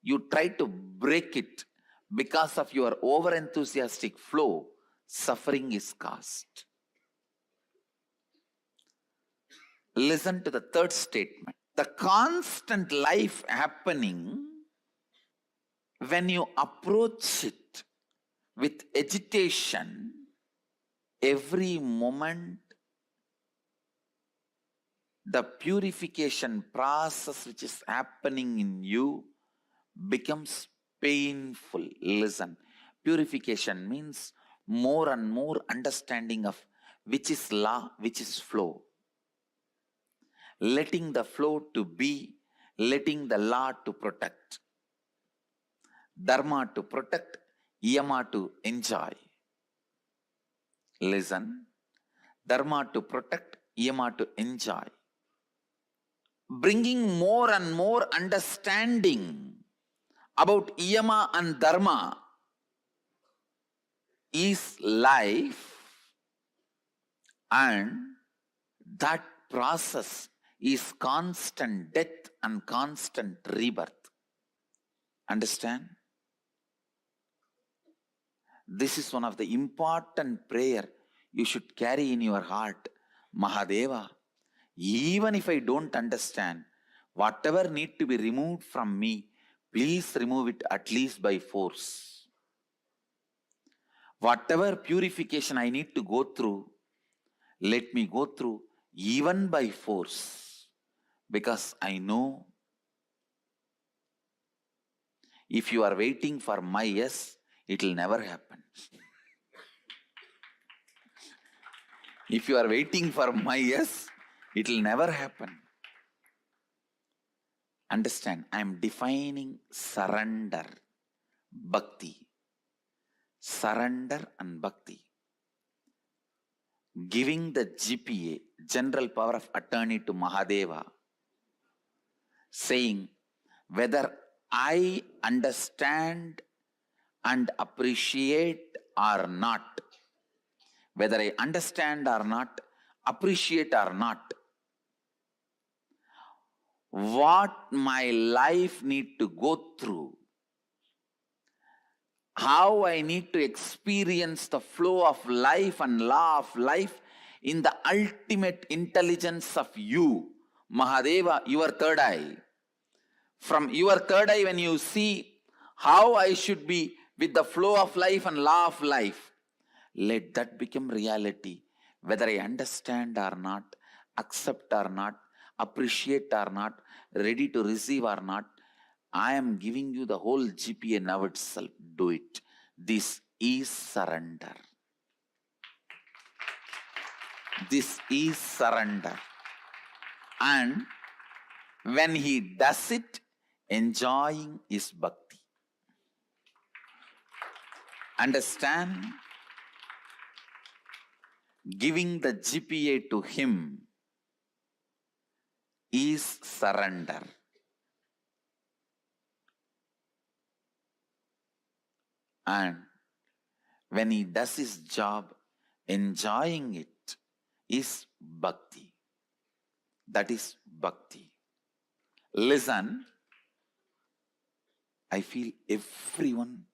you try to break it because of your over-enthusiastic flow, suffering is caused. Listen to the third statement. The constant life happening, when you approach it with agitation, every moment, the purification process which is happening in you becomes painful. Listen, purification means more and more understanding of which is law, which is flow. Letting the flow to be, letting the law to protect. Dharma to protect, yama to enjoy. Listen, dharma to protect, yama to enjoy. bringing more and more understanding about yama and dharma is life, and that process is constant death and constant rebirth. Understand? This is one of the important prayer you should carry in your heart. Mahadeva, even if I don't understand, whatever need to be removed from me, please remove it at least by force. Whatever purification I need to go through, let me go through even by force, because I know if you are waiting for my yes, it will never happen. If you are waiting for my yes, it will never happen. Understand, I am defining surrender, bhakti. Surrender and bhakti. Giving the GPA, general power of attorney, to Mahadeva, saying whether I understand and appreciate or not, whether I understand or not, appreciate or not, what my life need to go through, how I need to experience the flow of life and law of life in the ultimate intelligence of you, Mahadeva, your third eye. From your third eye, when you see how I should be with the flow of life and law of life, let that become reality. Whether I understand or not, accept or not, appreciate or not, ready to receive or not, I am giving you the whole GPA now itself. Do it. This is surrender. This is surrender. And when he does it, enjoying is bhakti. Understand? Giving the GPA to him is surrender. And when he does his job, enjoying it is bhakti. That is bhakti. Listen, I feel everyone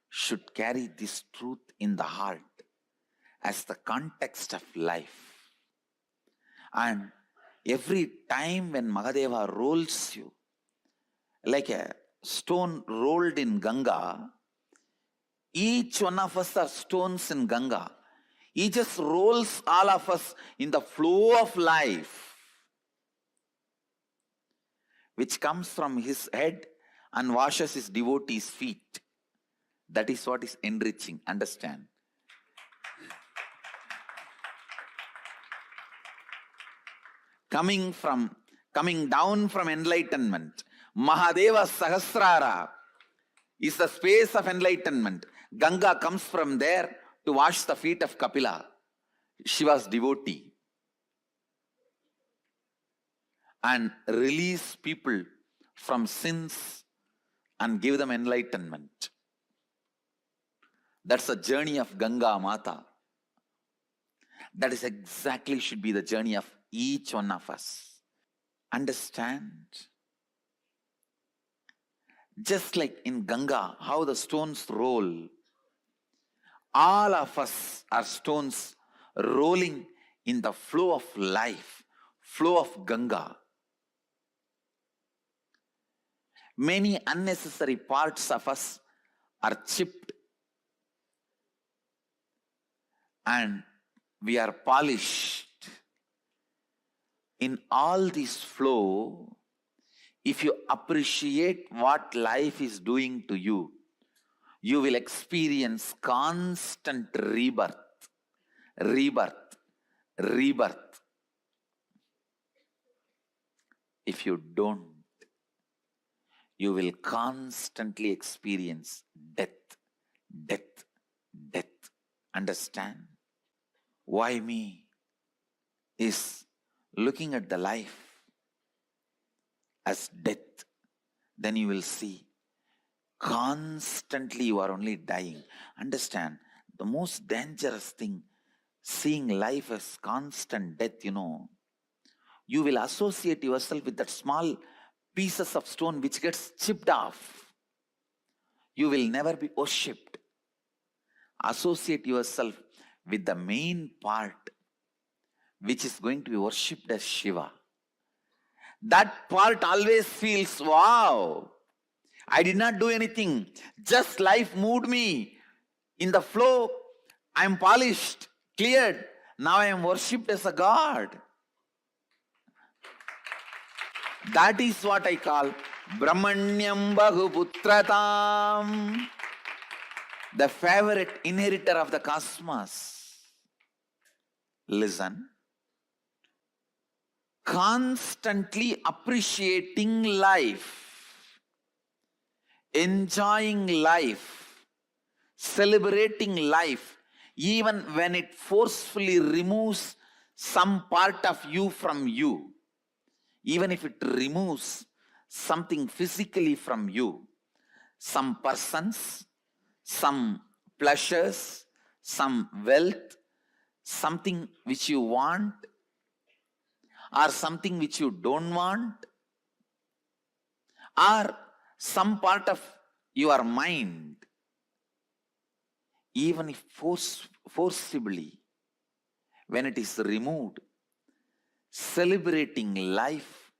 should carry this truth in the heart as the context of life. And every time when Mahadeva rolls you, like a stone rolled in Ganga, each one of us are stones in Ganga. He just rolls all of us in the flow of life, which comes from his head and washes his devotees' feet. That is what is enriching. Understand? Coming down from enlightenment, Mahadeva Sahasrara is the space of enlightenment. Ganga comes from there to wash the feet of Kapila, Shiva's devotee, and release people from sins and give them enlightenment. That's the journey of Ganga Mata. That is exactly should be the journey of each one of us. Understand? Just like in Ganga, how the stones roll, all of us are stones rolling in the flow of life, flow of Ganga. Many unnecessary parts of us are chipped and we are polished. In all this flow, if you appreciate what life is doing to you, you will experience constant rebirth, rebirth, rebirth. If you don't, you will constantly experience death, death, death. Understand? Why me? Is looking at the life. as death, then you will see constantly you are only dying. Understand, the most dangerous thing, seeing life as constant death, you will associate yourself with that small pieces of stone which gets chipped off. You will never be worshipped. Associate yourself with the main part which is going to be worshipped as Shiva. That part always feels, wow, I did not do anything. Just life moved me. In the flow, I am polished, cleared. Now I am worshipped as a god. That is what I call Brahmanyam Bahuputratam, the favorite inheritor of the cosmos. Listen. Constantly appreciating life, enjoying life, celebrating life, even when it forcefully removes some part of you from you, even if it removes something physically from you, some persons, some pleasures, some wealth, something which you want, or something which you don't want, or some part of your mind, even if forcibly, when it is removed, celebrating life,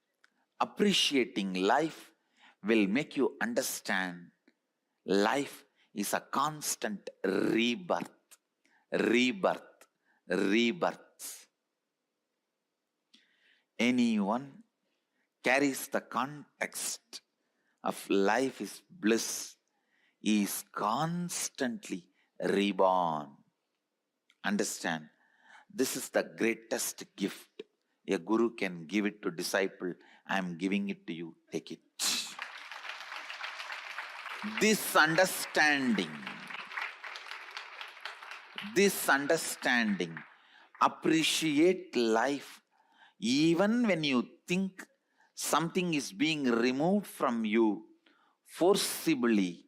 appreciating life will make you understand life is a constant rebirth, rebirth, rebirth. Anyone carries the context of life is bliss, is constantly reborn. Understand, this is the greatest gift a guru can give it to disciple. I am giving it to you, take it. This understanding, appreciate life even when you think something is being removed from you forcibly,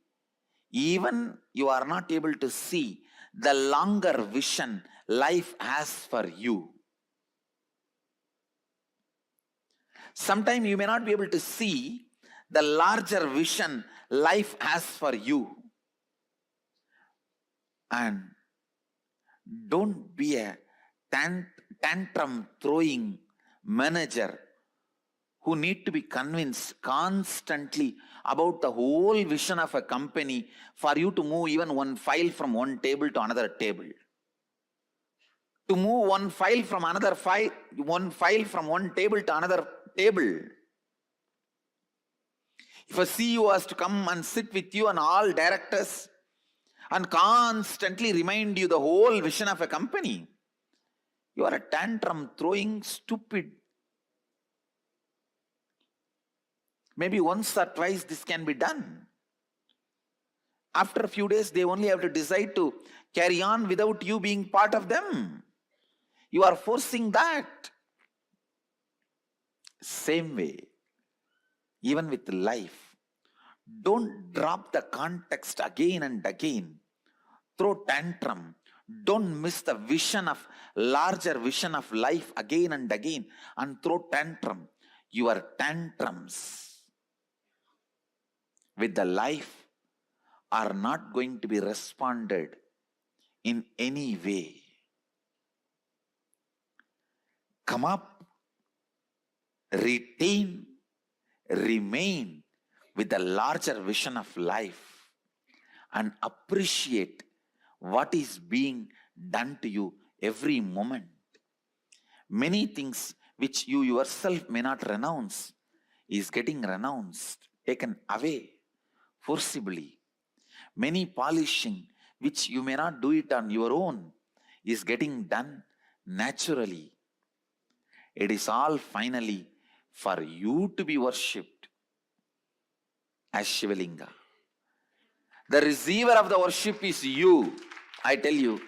even you are not able to see the longer vision life has for you. Sometimes you may not be able to see the larger vision life has for you. And don't be a tantrum throwing manager who need to be convinced constantly about the whole vision of a company for you to move even one file from one table to another table. To move one file from another file, one file from one table to another table. If a CEO has to come and sit with you and all directors and constantly remind you the whole vision of a company, you are a tantrum throwing stupid. Maybe once or twice this can be done. After a few days, they only have to decide to carry on without you being part of them. You are forcing that. Same way, even with life, don't drop the context again and again. Throw tantrum. Don't miss the vision of larger vision of life again and again and throw tantrum. Your tantrums with the life are not going to be responded in any way. Come up, retain, remain with the larger vision of life and appreciate what is being done to you every moment. Many things which you yourself may not renounce is getting renounced, taken away forcibly. Many polishing which you may not do it on your own is getting done naturally. It is all finally for you to be worshipped as Shivalinga. The receiver of the worship is you. I tell you,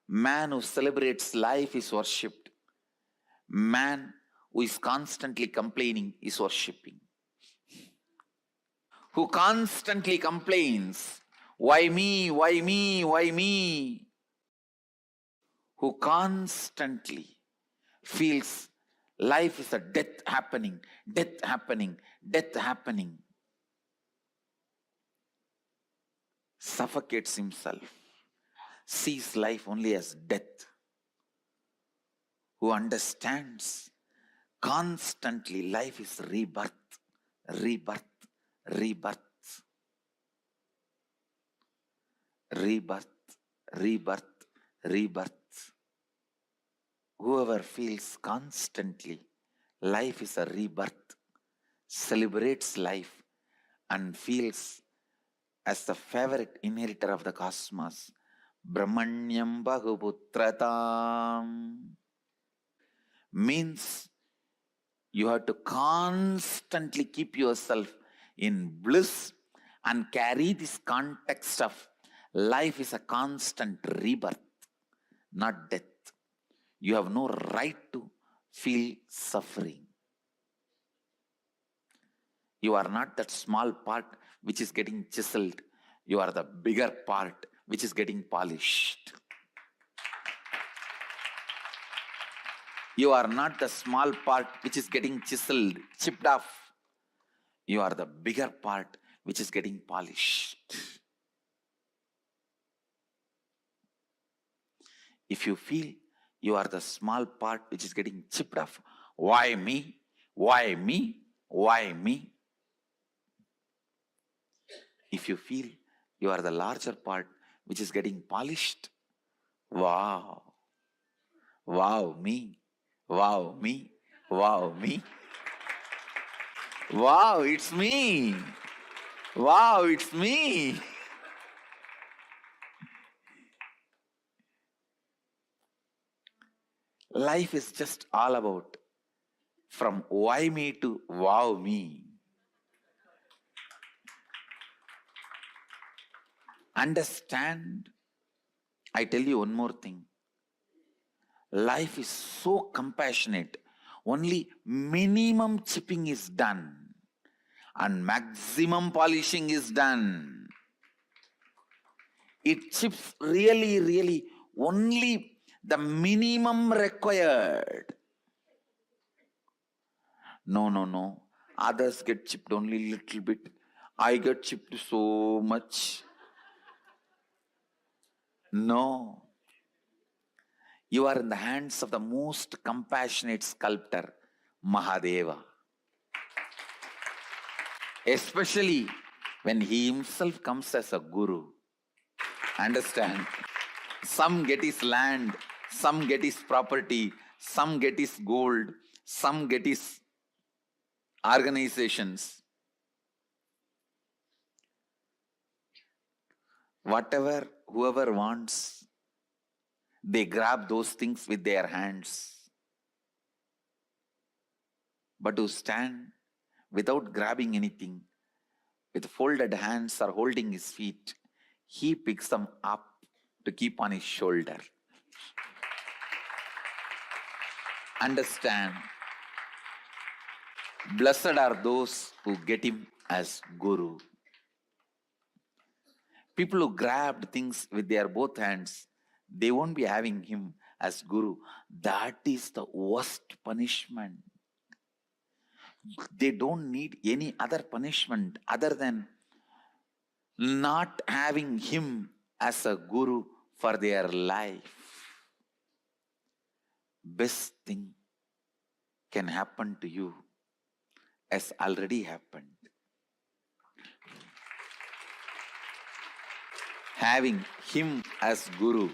man who celebrates life is worshipped. Man who is constantly complaining is worshipping. Who constantly complains, why me, why me, why me? Who constantly feels life is a death happening, death happening, death happening, suffocates himself, sees life only as death, who understands constantly life is rebirth, rebirth, rebirth, rebirth, rebirth, rebirth. Whoever feels constantly life is a rebirth, celebrates life and feels as the favorite inheritor of the cosmos, Brahmanyam Bahuputratam, means you have to constantly keep yourself in bliss and carry this context of life is a constant rebirth, not death. You have no right to feel suffering. You are not that small part which is getting chiseled. You are the bigger part which is getting polished. You are not the small part which is getting chiseled, chipped off. You are the bigger part which is getting polished. If you feel you are the small part which is getting chipped off, why me? Why me? Why me? If you feel you are the larger part which is getting polished, wow, wow, me, wow, me, wow, me, wow, it's me, wow, it's me. Life is just all about from why me to wow me. Understand, I tell you one more thing. Life is so compassionate. Only minimum chipping is done and maximum polishing is done. It chips really, really only the minimum required. No, no, no. Others get chipped only little bit. I get chipped so much. No. You are in the hands of the most compassionate sculptor, Mahadeva. Especially when he himself comes as a guru. Understand? Some get his land, some get his property, some get his gold, some get his organizations. Whatever, whoever wants, they grab those things with their hands. But to stand without grabbing anything, with folded hands or holding his feet, he picks them up to keep on his shoulder. Understand? Blessed are those who get him as Guru. People who grabbed things with their both hands, they won't be having him as Guru. That is the worst punishment. They don't need any other punishment other than not having him as a Guru for their life. Best thing can happen to you has already happened. Having him as Guru.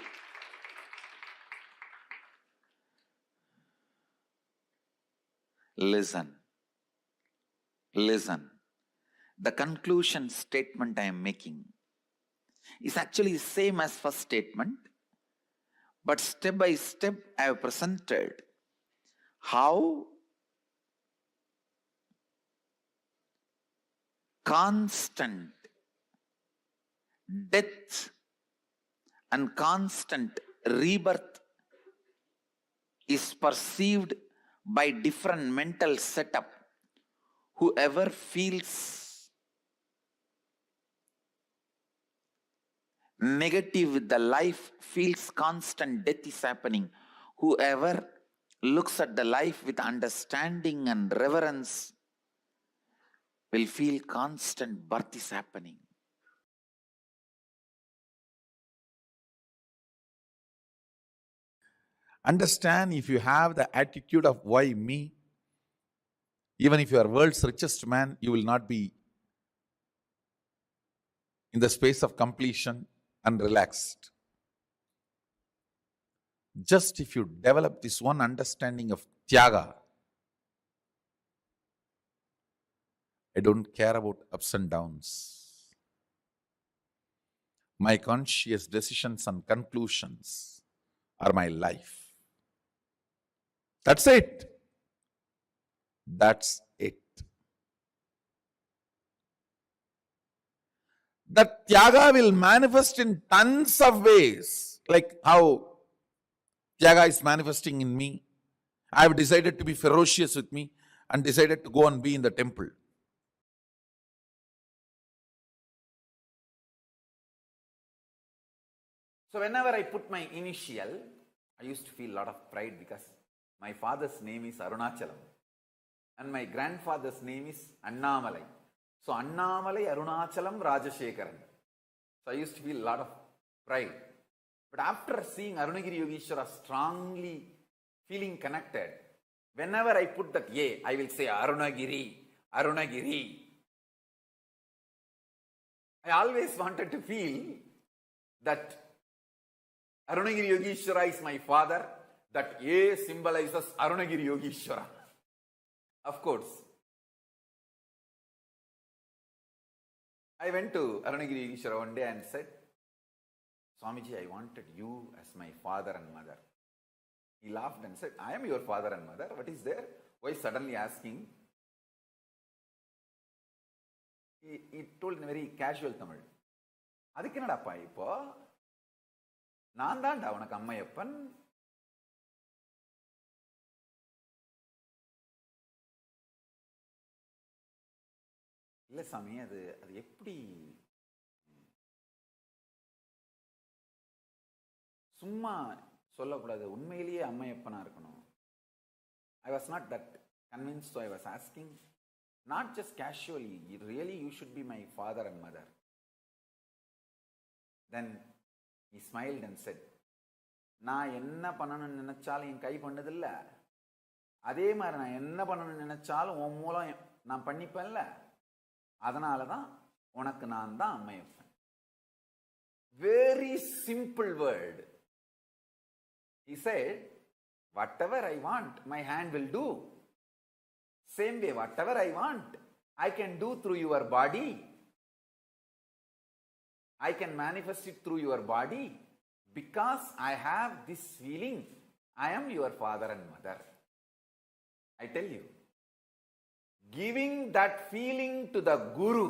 Listen. Listen. The conclusion statement I am making is actually the same as first statement, but step by step I have presented how constant death and constant rebirth is perceived by different mental setup. Whoever feels negative with the life feels constant death is happening. Whoever looks at the life with understanding and reverence will feel constant birth is happening. Understand, if you have the attitude of why me, even if you are world's richest man, you will not be in the space of completion and relaxed. Just if you develop this one understanding of Tyaga, I don't care about ups and downs. My conscious decisions and conclusions are my life. That's it. That's it. That Tyaga will manifest in tons of ways, like how Tyaga is manifesting in me. I have decided to be ferocious with me and decided to go and be in the temple. So whenever I put my initial, I used to feel a lot of pride because my father's name is Arunachalam and my grandfather's name is Annamalai. So Annamalai, Arunachalam, Rajashekaran. So I used to feel a lot of pride. But after seeing Arunagiri Yogeshwara strongly feeling connected, whenever I put that A, I will say Arunagiri, Arunagiri. I always wanted to feel that Arunagiri Yogeshwara is my father, that A symbolizes Arunagiri Yogeshwara. Of course, I went to Arunagiri Yogeshwara one day and said, Swamiji, I wanted you as my father and mother. He laughed and said, I am your father and mother. What is there? Why suddenly asking? He told in very casual Tamil. அதுக்கு என்னடாப்பா இப்போ நான் தான்டா உனக்கு அம்மையப்பன். இல்ல சாமி, அது எப்படி சும்மா சொல்லக்கூடாது, உண்மையிலேயே அம்மையப்பனா இருக்கணும். I was not that convinced, so I was asking, not just casually, really you should be my father and mother. Then he smiled and said, நான் என்ன பண்ணணும்னு நினைச்சாலும் என் கை பண்ணதில்ல, அதே மாதிரி நான் என்ன பண்ணணும்னு நினைச்சாலும் உன் மூலம் நான் பண்ணிப்பேன்ல, அதனால தான் உனக்கு நான் தான் Ammaiyappan. Very simple word. He said, whatever I want, my hand will do. Same way, whatever I want, I can do through your body. I can manifest it through your body because I have this feeling. I am your father and mother. I tell you, giving that feeling to the Guru,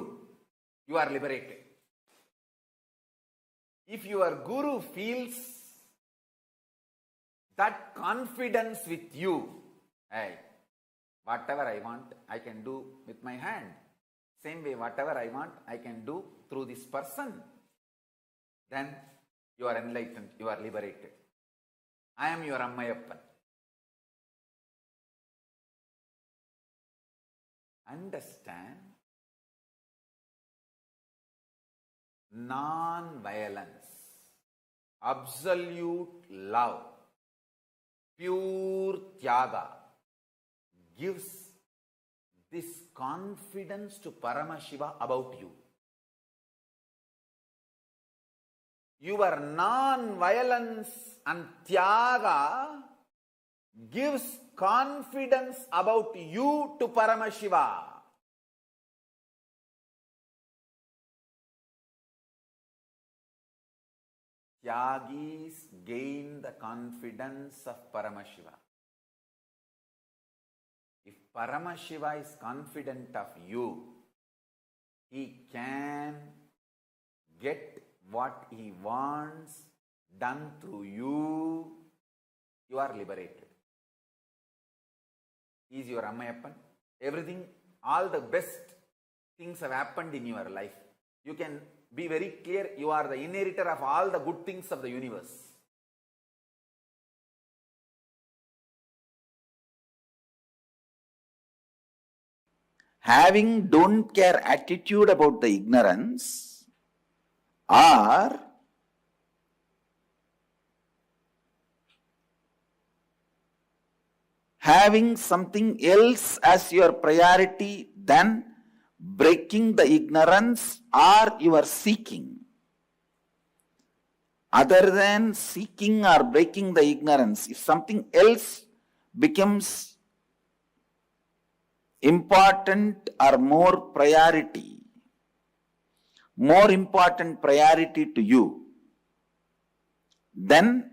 you are liberated. If your Guru feels that confidence with you, hey, whatever I want, I can do with my hand. Same way, whatever I want, I can do through this person. Then you are enlightened, you are liberated. I am your Ammayappan. Understand? Non-violence, absolute love, pure Tyaga gives this confidence to Paramashiva about you. Your non-violence and Tyaga gives confidence about you to Paramashiva. Tyagis gain the confidence of Paramashiva. If Paramashiva is confident of you, he can get what he wants done through you. You are liberated. is your Ammayappan. Everything, all the best things have happened in your life. You can be very clear, you are the inheritor of all the good things of the universe. Having don't care attitude about the ignorance, or having something else as your priority than breaking the ignorance, or you are seeking. Other than seeking or breaking the ignorance, if something else becomes important or more important priority to you, then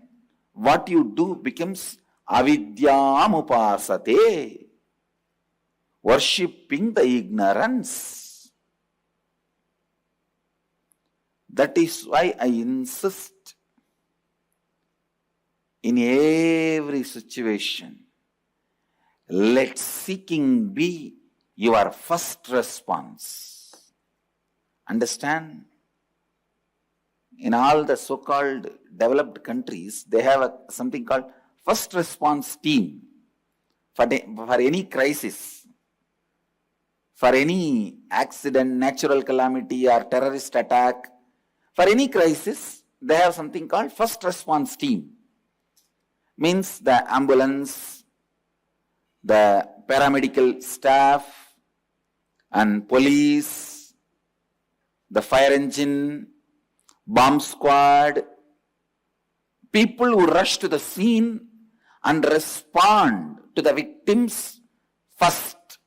what you do becomes avidyam upasate, worshipping the ignorance. That is why I insist in every situation, let seeking be your first response. Understand? In all the so-called developed countries, they have something called first response team for any crisis, for any accident, natural calamity or terrorist attack. For any crisis, they have something called first response team. Means the ambulance, the paramedical staff and police, the fire engine, bomb squad, people who rush to the scene and respond to the victims first,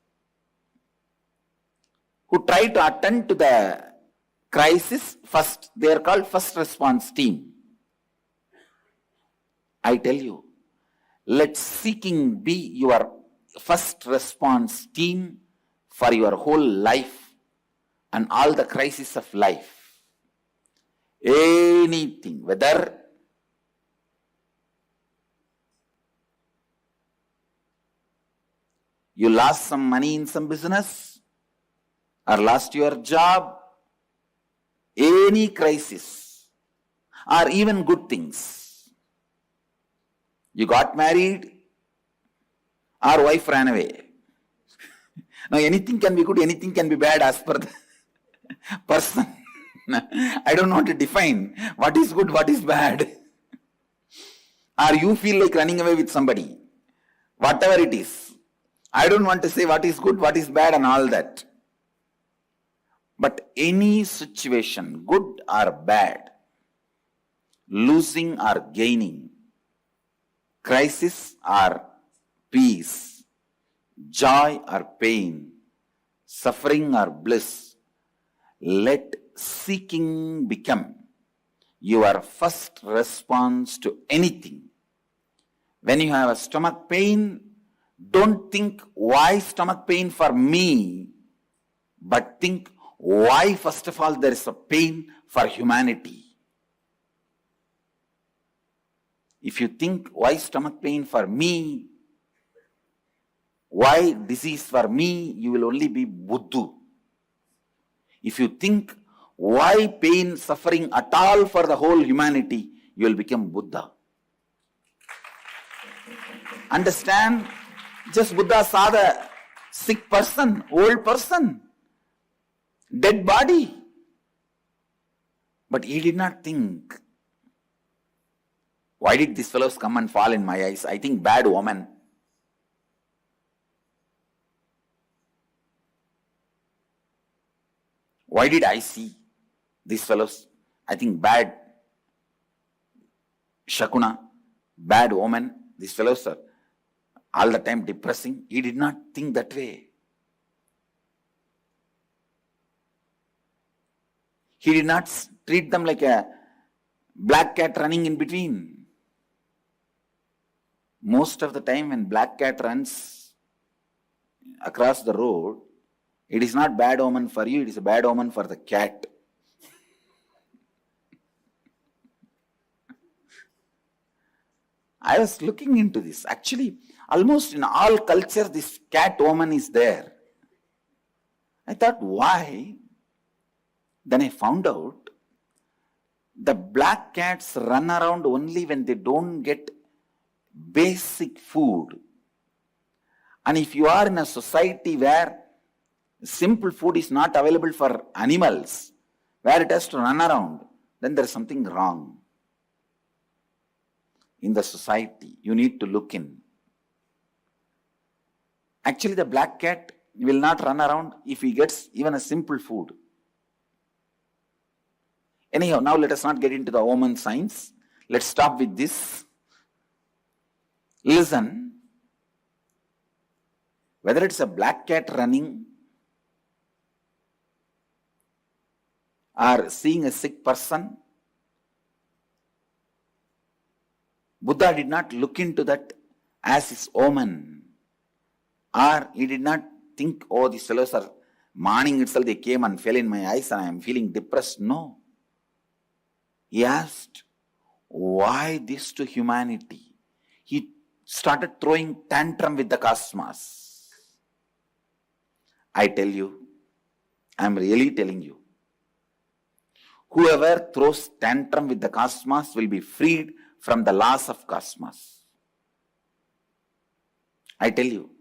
who try to attend to the crisis first. They are called first response team. I tell you, let seeking be your first response team for your whole life and all the crises of life. Anything, whether you lost some money in some business or lost your job, any crisis or even good things. You got married or wife ran away. Now anything can be good, anything can be bad as per the person. I don't want to define what is good, what is bad. Or you feel like running away with somebody. Whatever it is. I don't want to say what is good, what is bad and all that. But any situation, good or bad, losing or gaining, crisis or peace, joy or pain, suffering or bliss, let seeking become your first response to anything. When you have a stomach pain, don't think why stomach pain for me, but think why first of all there is a pain for humanity. If you think why stomach pain for me, why disease for me, you will only be Buddha. If you think why pain, suffering at all for the whole humanity, you will become Buddha. Understand? Just Buddha saw the sick person, old person, dead body. But he did not think, why did these fellows come and fall in my eyes? I think bad omen. Why did I see these fellows? I think bad Shakuna, bad omen. These fellows are all the time depressing. He did not think that way. He did not treat them like a black cat running in between. Most of the time when black cat runs across the road, it is not bad omen for you, it is a bad omen for the cat. I was looking into this. Actually, Almost in all cultures, this cat woman is there. I thought, why? Then I found out the black cats run around only when they don't get basic food. And if you are in a society where simple food is not available for animals, where it has to run around, then there is something wrong in the society. You need to look in. Actually, the black cat will not run around if he gets even a simple food. Anyhow, now let us not get into the omen science. Let's stop with this. Listen, whether it's a black cat running or seeing a sick person, Buddha did not look into that as his omen. Or he did not think, oh, these fellows are, morning itself they came and fell in my eyes and I am feeling depressed. No. He asked, why this to humanity? He started throwing tantrum with the cosmos. I tell you, I am really telling you, whoever throws tantrum with the cosmos will be freed from the laws of cosmos. I tell you,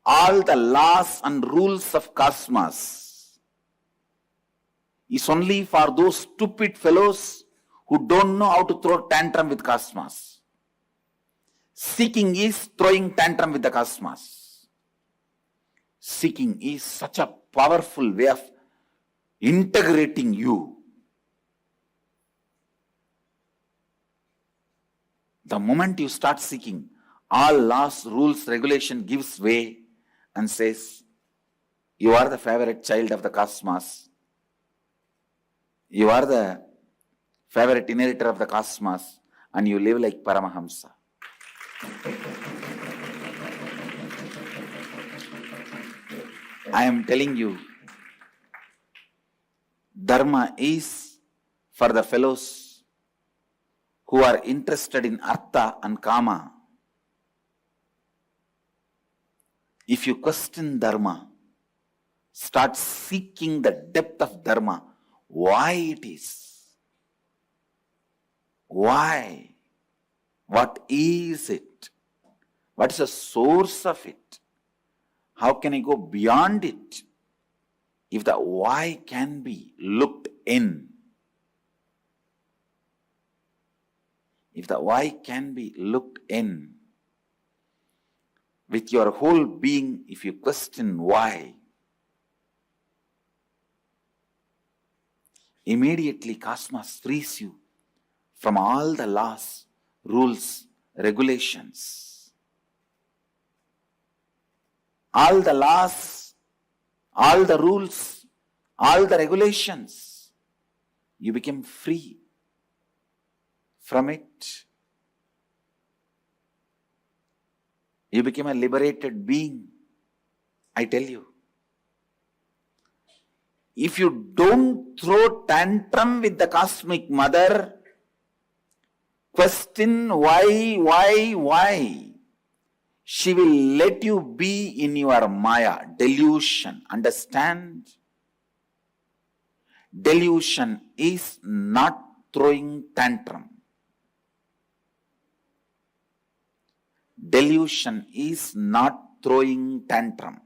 all the laws and rules of cosmos is only for those stupid fellows who don't know how to throw tantrum with cosmos. Seeking is throwing tantrum with the cosmos. Seeking is such a powerful way of integrating you. The moment you start seeking, all laws, rules, regulation gives way and says, you are the favorite child of the cosmos. You are the favorite inheritor of the cosmos and you live like Paramahamsa. I am telling you, Dharma is for the fellows who are interested in Artha and Kama. If you question Dharma, start seeking the depth of Dharma, why it is. Why? What is it? What is the source of it? How can I go beyond it? If the why can be looked in. If the why can be looked in. With your whole being, if you question why, immediately cosmos frees you from all the laws, rules, regulations. All the laws, all the rules, all the regulations. You become free from it. You become a liberated being. I tell you. If you don't throw tantrum with the cosmic mother, question why, she will let you be in your Maya, delusion. Understand? Delusion is not throwing tantrum. Delusion is not throwing tantrum.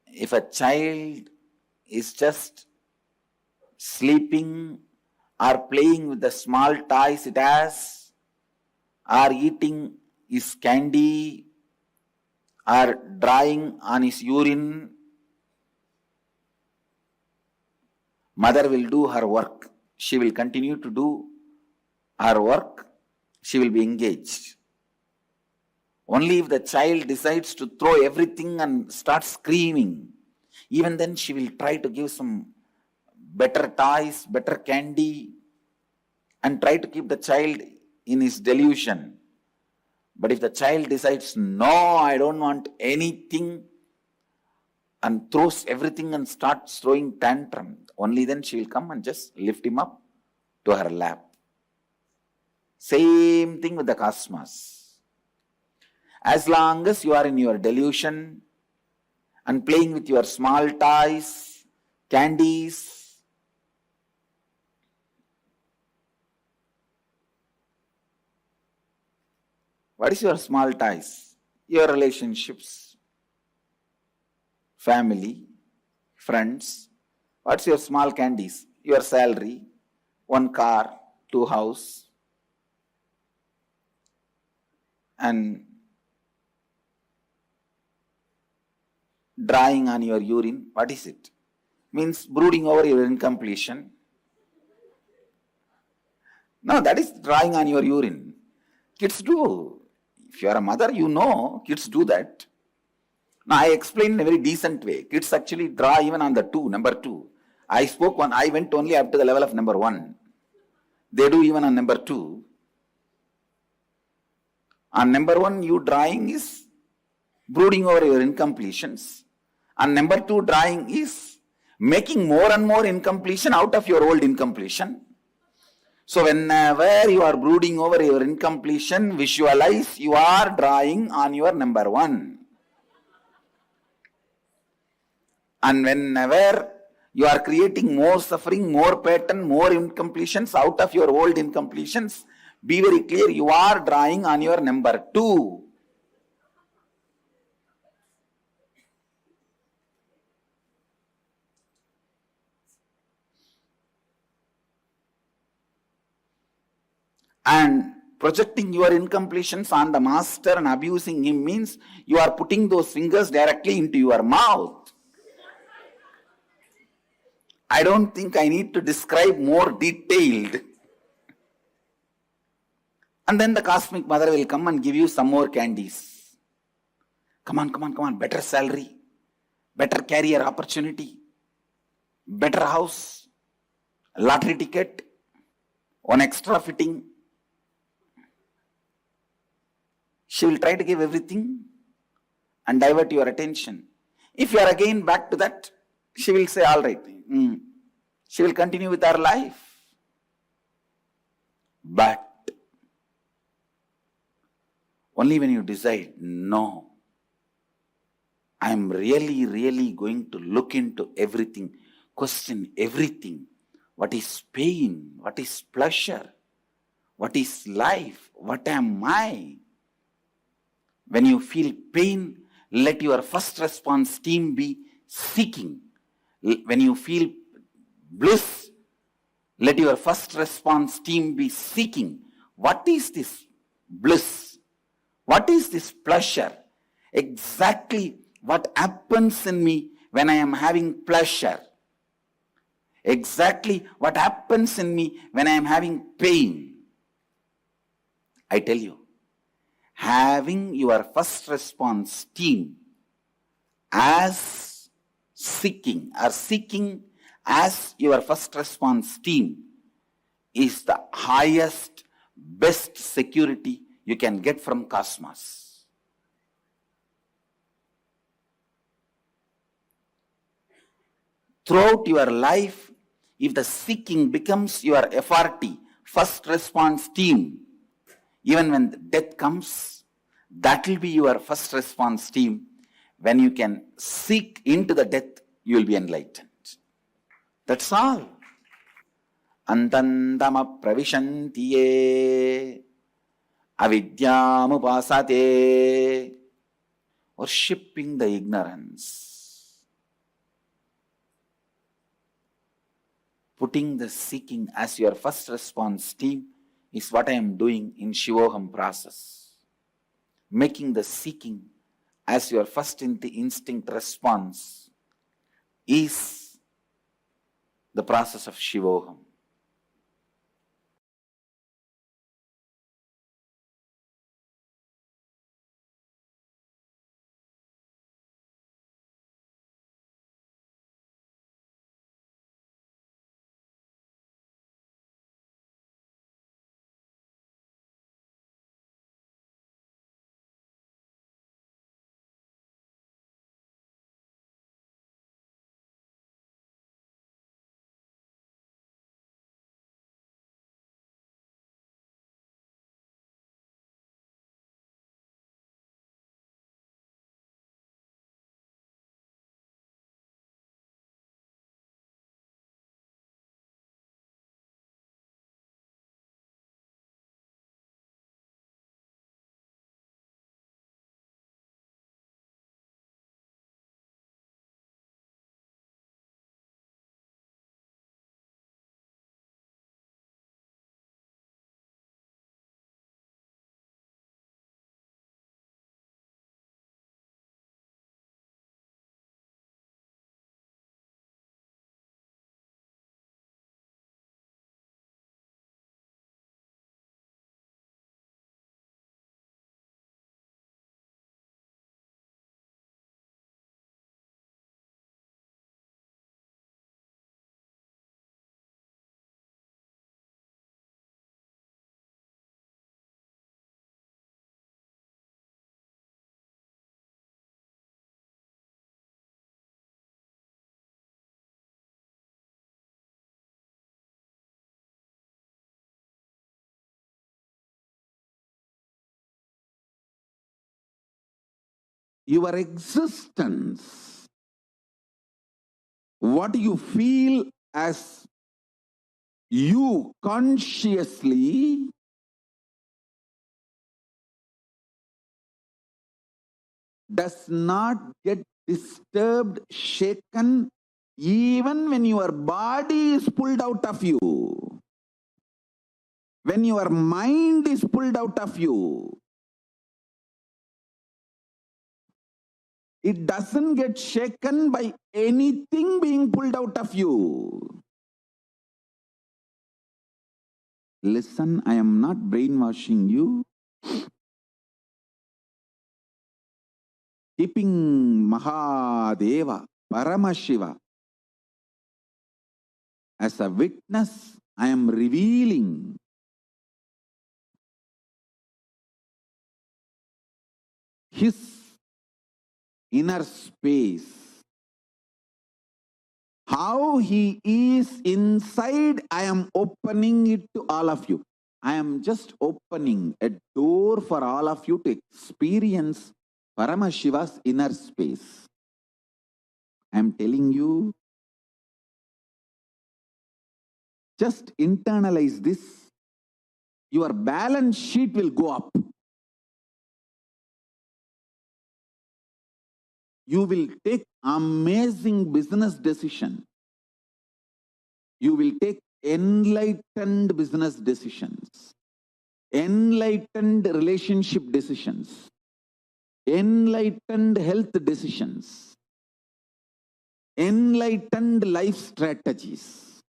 If a child is just sleeping or playing with the small toys it has, or eating his candy, or drawing on his urine, mother will do her work. She will continue to do her work. She will be engaged. Only if the child decides to throw everything and start screaming, even then she will try to give some better toys, better candy, and try to keep the child in his delusion. But if the child decides, no, I don't want anything, and throws everything and starts throwing tantrum, only then she will come and just lift him up to her lap. Same thing with the cosmos. As long as you are in your delusion and playing with your small toys, candies, what is your small toys? Your relationships, family, friends. What's your small candies? Your salary, one car, two house, and drying on your urine. What is it? Means brooding over your incompletion. No, that is drawing on your urine. Kids do. If you are a mother, you know kids do that. Now, I explained in a very decent way. Kids actually draw even on the number two. I went only up to the level of number one. They do even on number two. On number one, you drawing is brooding over your incompletions. On number two, drawing is making more and more incompletion out of your old incompletion. So whenever you are brooding over your incompletion, visualize you are drawing on your number one. And whenever you are creating more suffering, more pattern, more incompletions out of your old incompletions, be very clear, you are drawing on your number two. And projecting your incompletions on the master and abusing him means you are putting those fingers directly into your mouth. I don't think I need to describe more detailed. And then the cosmic mother will come and give you some more candies. Come on, better salary, better career opportunity, better house, lottery ticket, one extra fitting. She will try to give everything and divert your attention. If you are again back to that, she will say, all right. She will continue with her life. But only when you decide, no, I am really going to look into everything, question everything. What is pain? What is pleasure? What is life? What am I? When you feel pain, let your first response team be seeking. When you feel bliss, let your first response team be seeking. What is this bliss? What is this pleasure? Exactly what happens in me when I am having pleasure. Exactly what happens in me when I am having pain. I tell you, having your first response team as seeking as your first response team is the highest, best security you can get from cosmos. Throughout your life, if the seeking becomes your FRT, first response team, even when death comes, that will be your first response team. When you can seek into the death, you will be enlightened. That's all. Antandama pravishantiye avidyamupasate. Worshipping the ignorance. Putting the seeking as your first response team is what I am doing in Shivoham process. Making the seeking as your first instinct response is the process of Shivoham. your existence, what you feel as you consciously, does not get disturbed, shaken, even when your body is pulled out of you, when your mind is pulled out of you. It doesn't get shaken by anything being pulled out of you. Listen, I am not brainwashing you. Keeping Mahadeva, Paramashiva as a witness, I am revealing his inner space. How he is inside, I am opening it to all of you. I am just opening a door for all of you to experience Paramashiva's inner space. I am telling you, just internalize this. Your balance sheet will go up. You will take amazing business decisions. You will take enlightened business decisions, enlightened relationship decisions, enlightened health decisions, enlightened life strategies.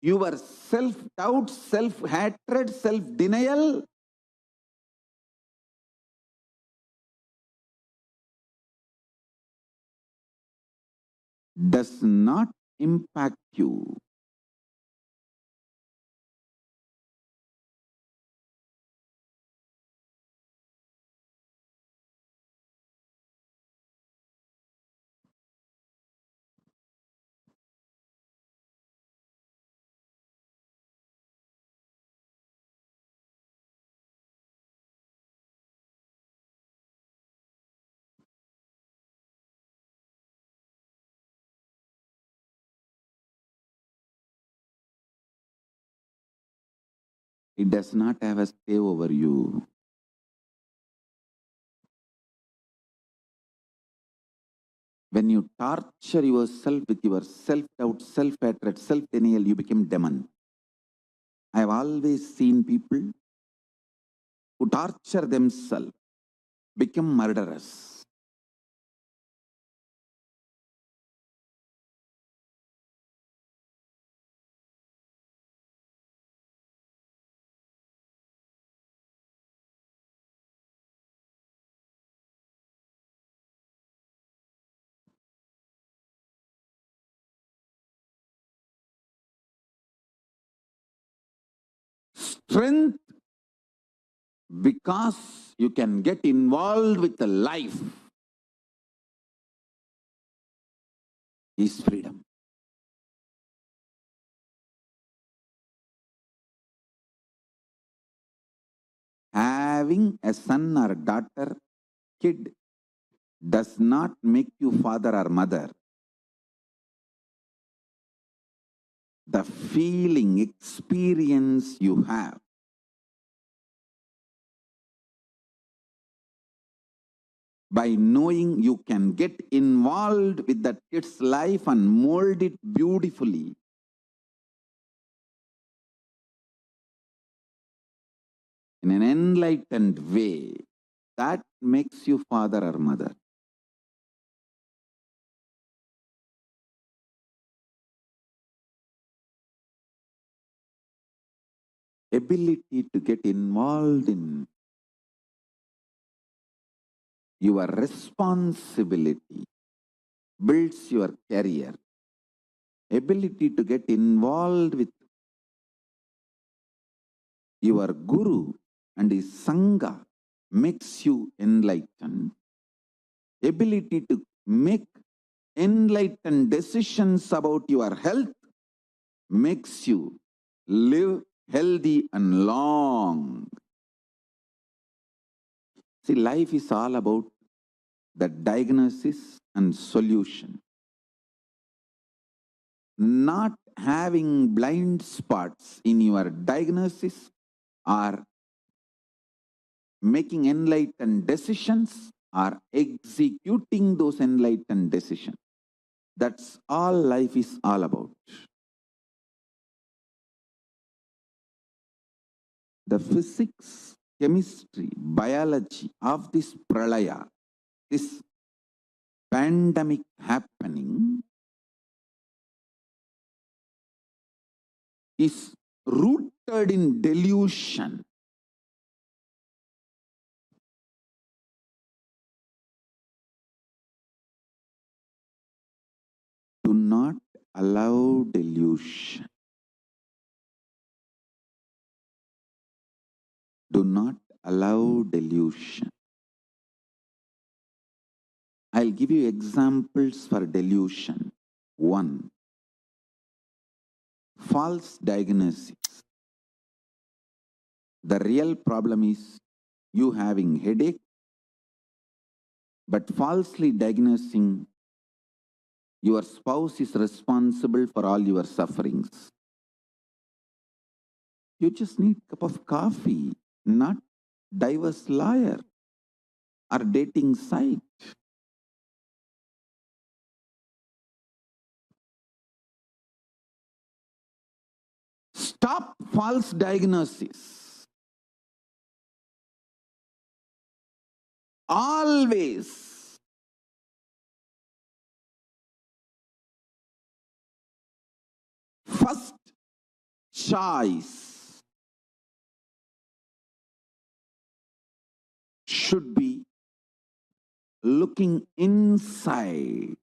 Your self-doubt, self-hatred, self-denial does not impact you. It does not have a stay over you. When you torture yourself with your self-doubt, self-hatred, self-denial, you become demon. I have always seen people who torture themselves become murderers. Strength, because you can get involved with the life, is freedom. Having a son or daughter, kid, does not make you father or mother. The feeling, experience you have, by knowing you can get involved with that kid's life and mold it beautifully, in an enlightened way, that makes you father or mother. Ability to get involved in your responsibility builds your career. Ability to get involved with your guru and his sangha makes you enlightened. Ability to make enlightened decisions about your health makes you live healthy and long. See, life is all about the diagnosis and solution. Not having blind spots in your diagnosis or making enlightened decisions or executing those enlightened decisions. That's all life is all about. The physics, chemistry, biology of this pralaya, this pandemic happening, is rooted in delusion. Do not allow delusion. Do not allow delusion. I'll give you examples for delusion. 1. False diagnosis. The real problem is you having headache, but falsely diagnosing your spouse is responsible for all your sufferings. You just need a cup of coffee, not diverse lawyer or dating site. Stop false diagnosis. Always first choice should be looking inside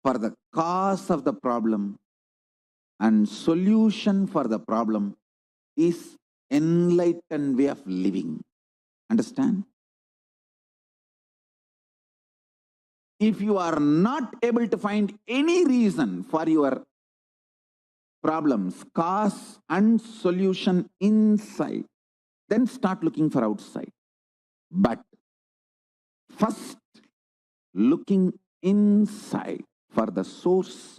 for the cause of the problem, and solution for the problem is enlightened way of living. Understand? If you are not able to find any reason for your problems, cause and solution inside, then start looking for outside. But first, looking inside for the source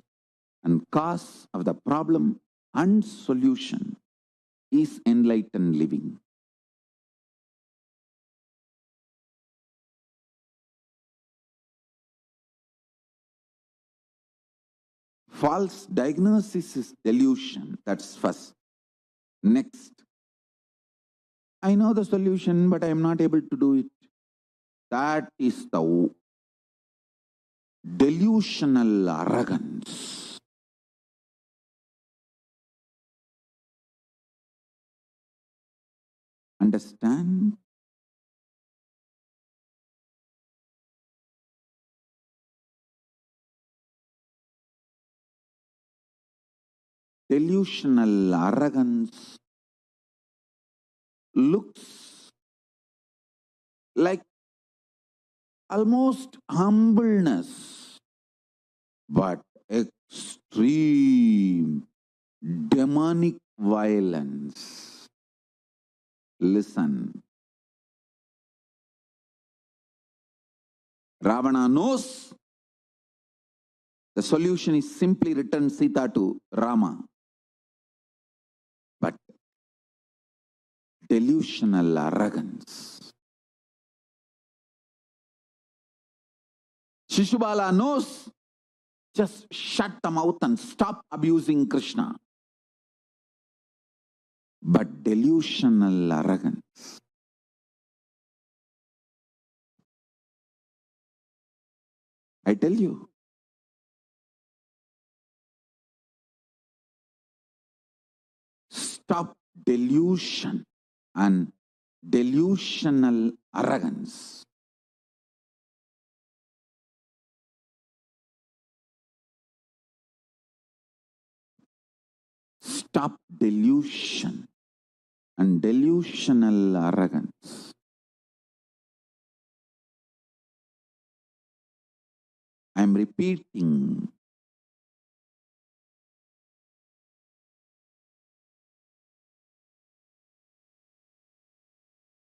and cause of the problem and solution is enlightened living. False diagnosis is delusion. That's first. Next, I know the solution, but I am not able to do it. That is the delusional arrogance. Understand? Delusional arrogance looks like almost humbleness, but extreme demonic violence. Listen. Ravana knows the solution is simply return Sita to Rama. But delusional arrogance. Shishubala knows, just shut the mouth and stop abusing Krishna. But delusional arrogance. I tell you, stop delusion and delusional arrogance. Stop delusion and delusional arrogance. I am repeating.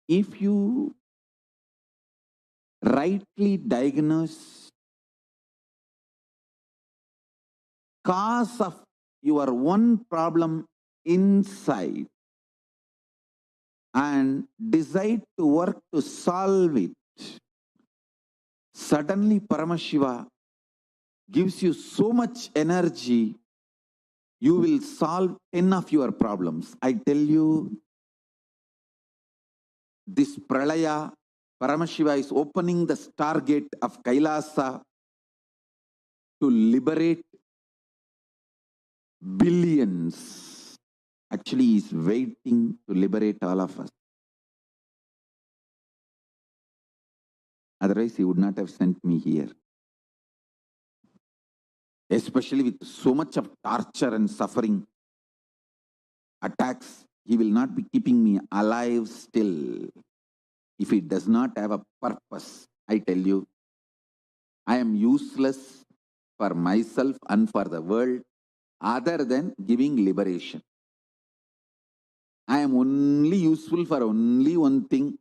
if you rightly diagnose cause of your one problem inside and decide to work to solve it, suddenly Paramashiva gives you so much energy, you will solve 10 of your problems. I tell you, this Pralaya, Paramashiva is opening the stargate of Kailasa to liberate billions. Actually, he is waiting to liberate all of us. Otherwise, he would not have sent me here. Especially with so much of torture and suffering, attacks, he will not be keeping me alive still if he does not have a purpose. I tell you, I am useless for myself and for the world other than giving liberation. I am only useful for only one thing.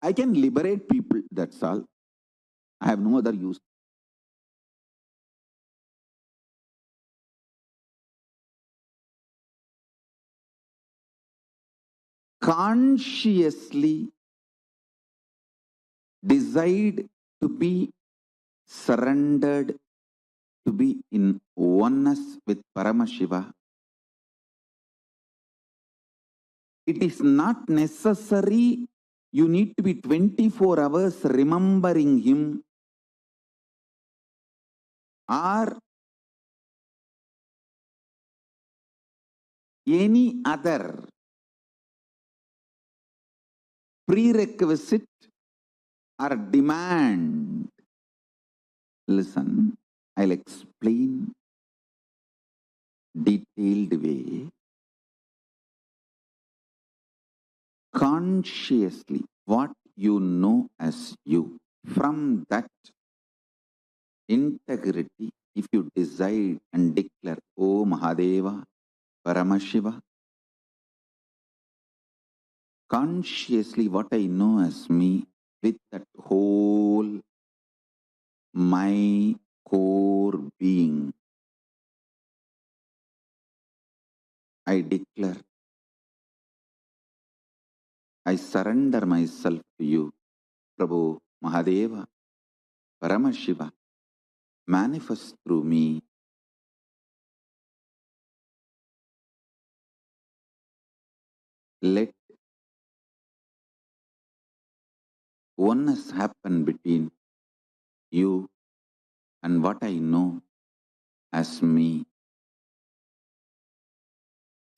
I can liberate people, that's all. I have no other use. Consciously decide to be surrendered, to be in oneness with Paramashiva. It is not necessary you need to be 24 hours remembering him or any other prerequisite or demand. Listen, I'll explain detailed way. Consciously, what you know as you, from that integrity, if you decide and declare, O Mahadeva, Paramashiva, consciously what I know as me, with that whole my core being, I declare, I surrender myself to you, Prabhu, Mahadeva, Paramashiva, manifest through me. Let oneness happen between you and what I know as me.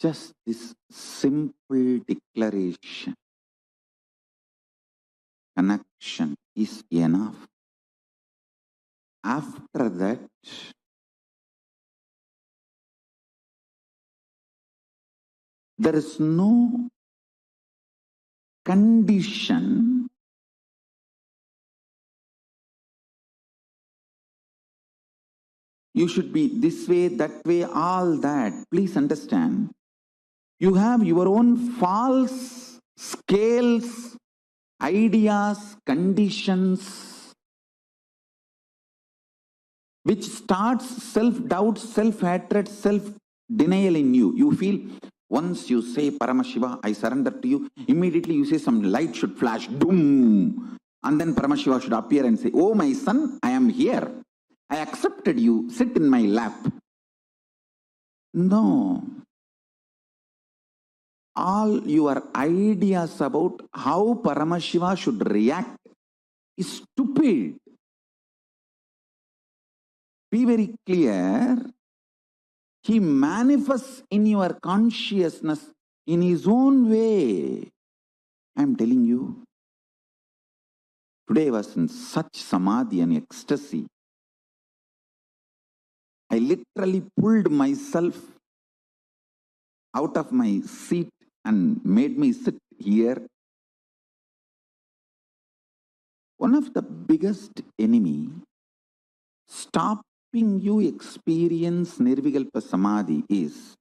Just this simple declaration, connection is enough. After that, there is no condition you should be this way, that way, all that. Please understand, you have your own false scales, ideas, conditions, which starts self-doubt, self-hatred, self-denial in you. You feel, once you say, Paramashiva, I surrender to you, immediately you say some light should flash, doom, and then Paramashiva should appear and say, oh my son, I am here. I accepted you, sit in my lap. No. All your ideas about how Paramashiva should react is stupid. Be very clear. He manifests in your consciousness in his own way. I am telling you, today I was in such samadhi and ecstasy. I literally pulled myself out of my seat and made me sit here. One of the biggest enemy stopping you experience Nirvikalpa Samadhi is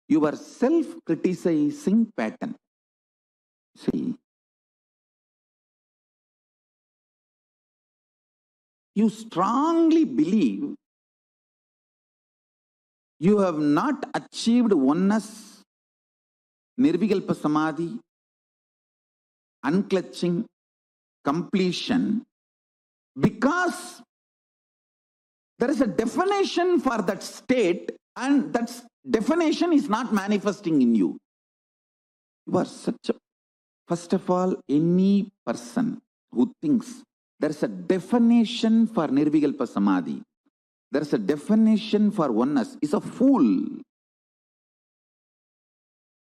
your self-criticizing pattern. See, you strongly believe you have not achieved oneness, nirvikalpa samadhi, unclutching, completion, because there is a definition for that state, and that definition is not manifesting in you. You are such a, first of all, any person who thinks there is a definition for nirvikalpa samadhi, there is a definition for oneness, is a fool.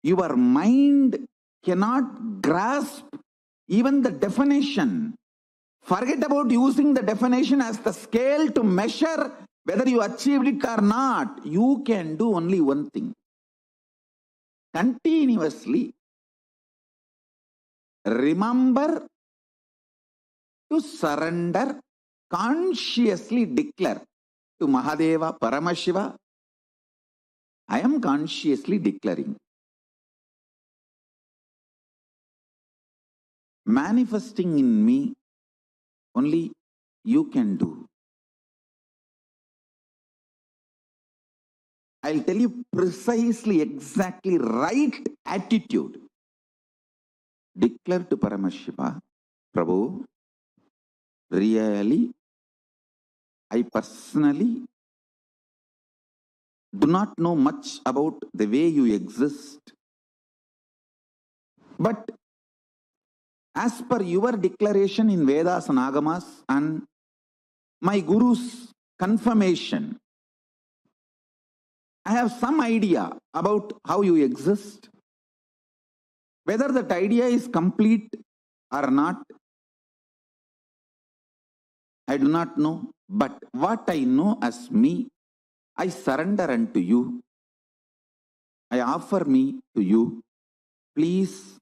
Your mind cannot grasp even the definition. Forget about using the definition as the scale to measure whether you achieved it or not. You can do only one thing. Continuously remember to surrender, consciously declare to Mahadeva, Paramashiva, I am consciously declaring. Manifesting in me only you can do. I'll tell you precisely, exactly right attitude. Declare to Paramashiva, Prabhu, really, I personally do not know much about the way you exist. But as per your declaration in Vedas and Agamas and my Guru's confirmation, I have some idea about how you exist. Whether that idea is complete or not, I do not know. But what I know as me, I surrender unto you. I offer me to you. Please,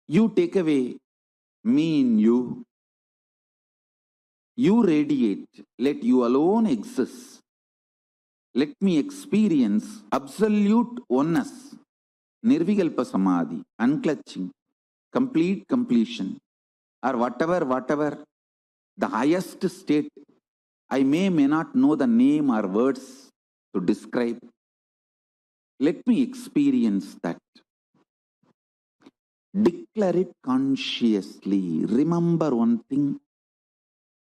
you take away me in you. You radiate. Let you alone exist. Let me experience absolute oneness, nirvikalpa samadhi, unclutching, complete completion, or whatever the highest state. I may not know the name or words to describe. Let me experience that. Declare it consciously. Remember one thing.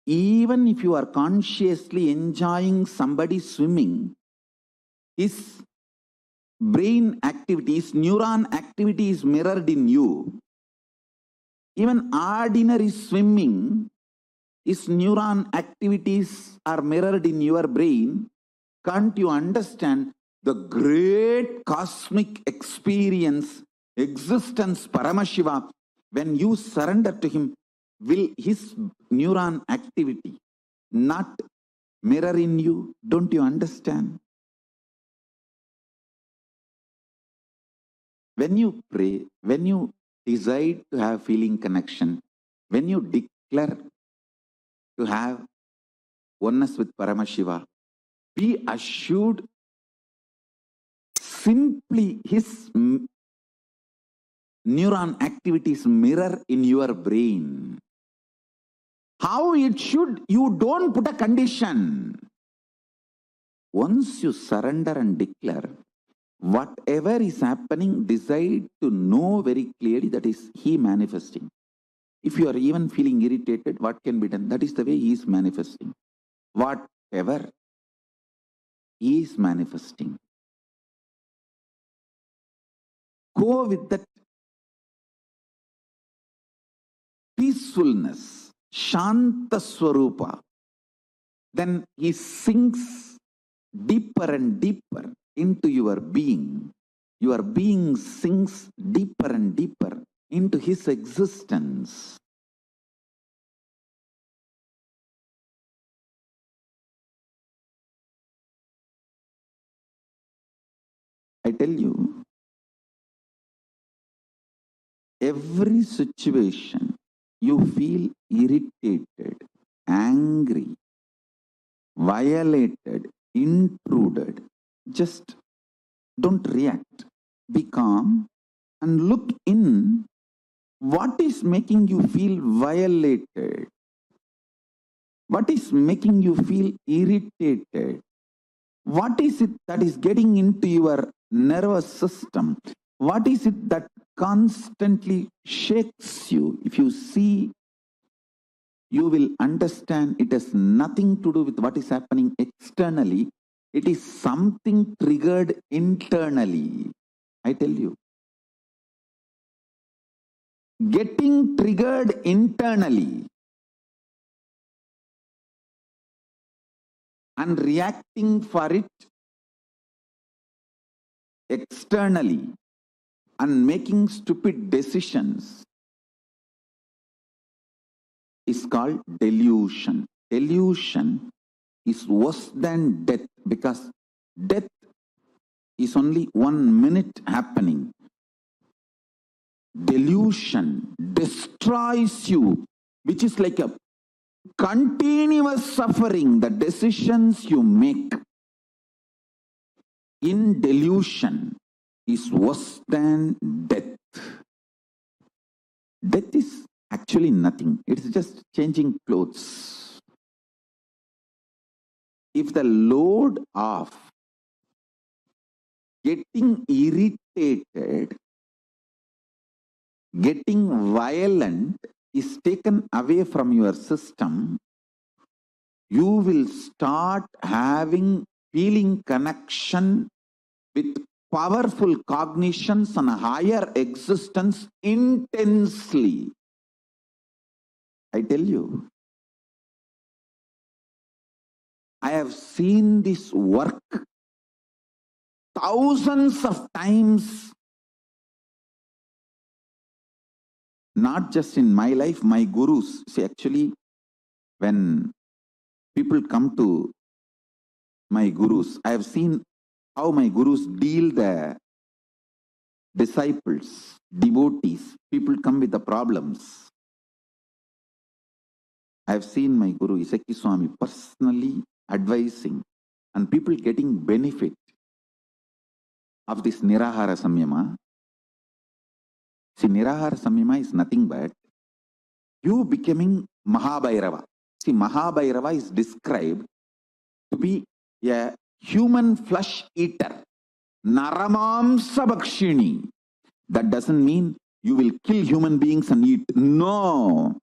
Even if you are consciously enjoying somebody swimming, his brain activity, his neuron activity is mirrored in you. Even ordinary swimming, his neuron activities are mirrored in your brain. Can't you understand the great cosmic experience, existence, Paramashiva, when you surrender to him, will his neuron activity not mirror in you? Don't you understand? When you pray, when you decide to have feeling connection, when you declare to have oneness with Paramashiva, be assured simply his neuron activities mirror in your brain. How it should, you don't put a condition. Once you surrender and declare, whatever is happening, decide to know very clearly that is he manifesting. If you are even feeling irritated, what can be done? That is the way he is manifesting. Whatever he is manifesting. Go with that peacefulness, Shanta Swarupa. Then he sinks deeper and deeper into your being. Your being sinks deeper and deeper into his existence. I tell you, every situation you feel irritated, angry, violated, intruded, just don't react. Be calm, and look in what is making you feel violated, what is making you feel irritated, what is it that is getting into your nervous system, what is it that constantly shakes you. If you see, you will understand it has nothing to do with what is happening externally. It is something triggered internally. I tell you. Getting triggered internally and reacting for it externally and making stupid decisions is called delusion. Delusion is worse than death, because death is only 1 minute happening. Delusion destroys you, which is like a continuous suffering. The decisions you make in delusion is worse than death. Death is actually nothing. It's just changing clothes. If the load of getting irritated, getting violent is taken away from your system, you will start feeling connection with powerful cognitions and higher existence intensely. I tell you, I have seen this work thousands of times, not just in my life, my gurus. See, actually, when people come to my gurus, I have seen how my gurus deal the disciples, devotees. People come with the problems. I have seen my Guru Isaki Swami personally advising and people getting benefit of this Nirahara Samyama. See, Nirahara Samyama is nothing but you becoming Mahabhairava. See, Mahabhairava is described to be a human flesh eater. Naramamsa Bhakshini. That doesn't mean you will kill human beings and eat. No.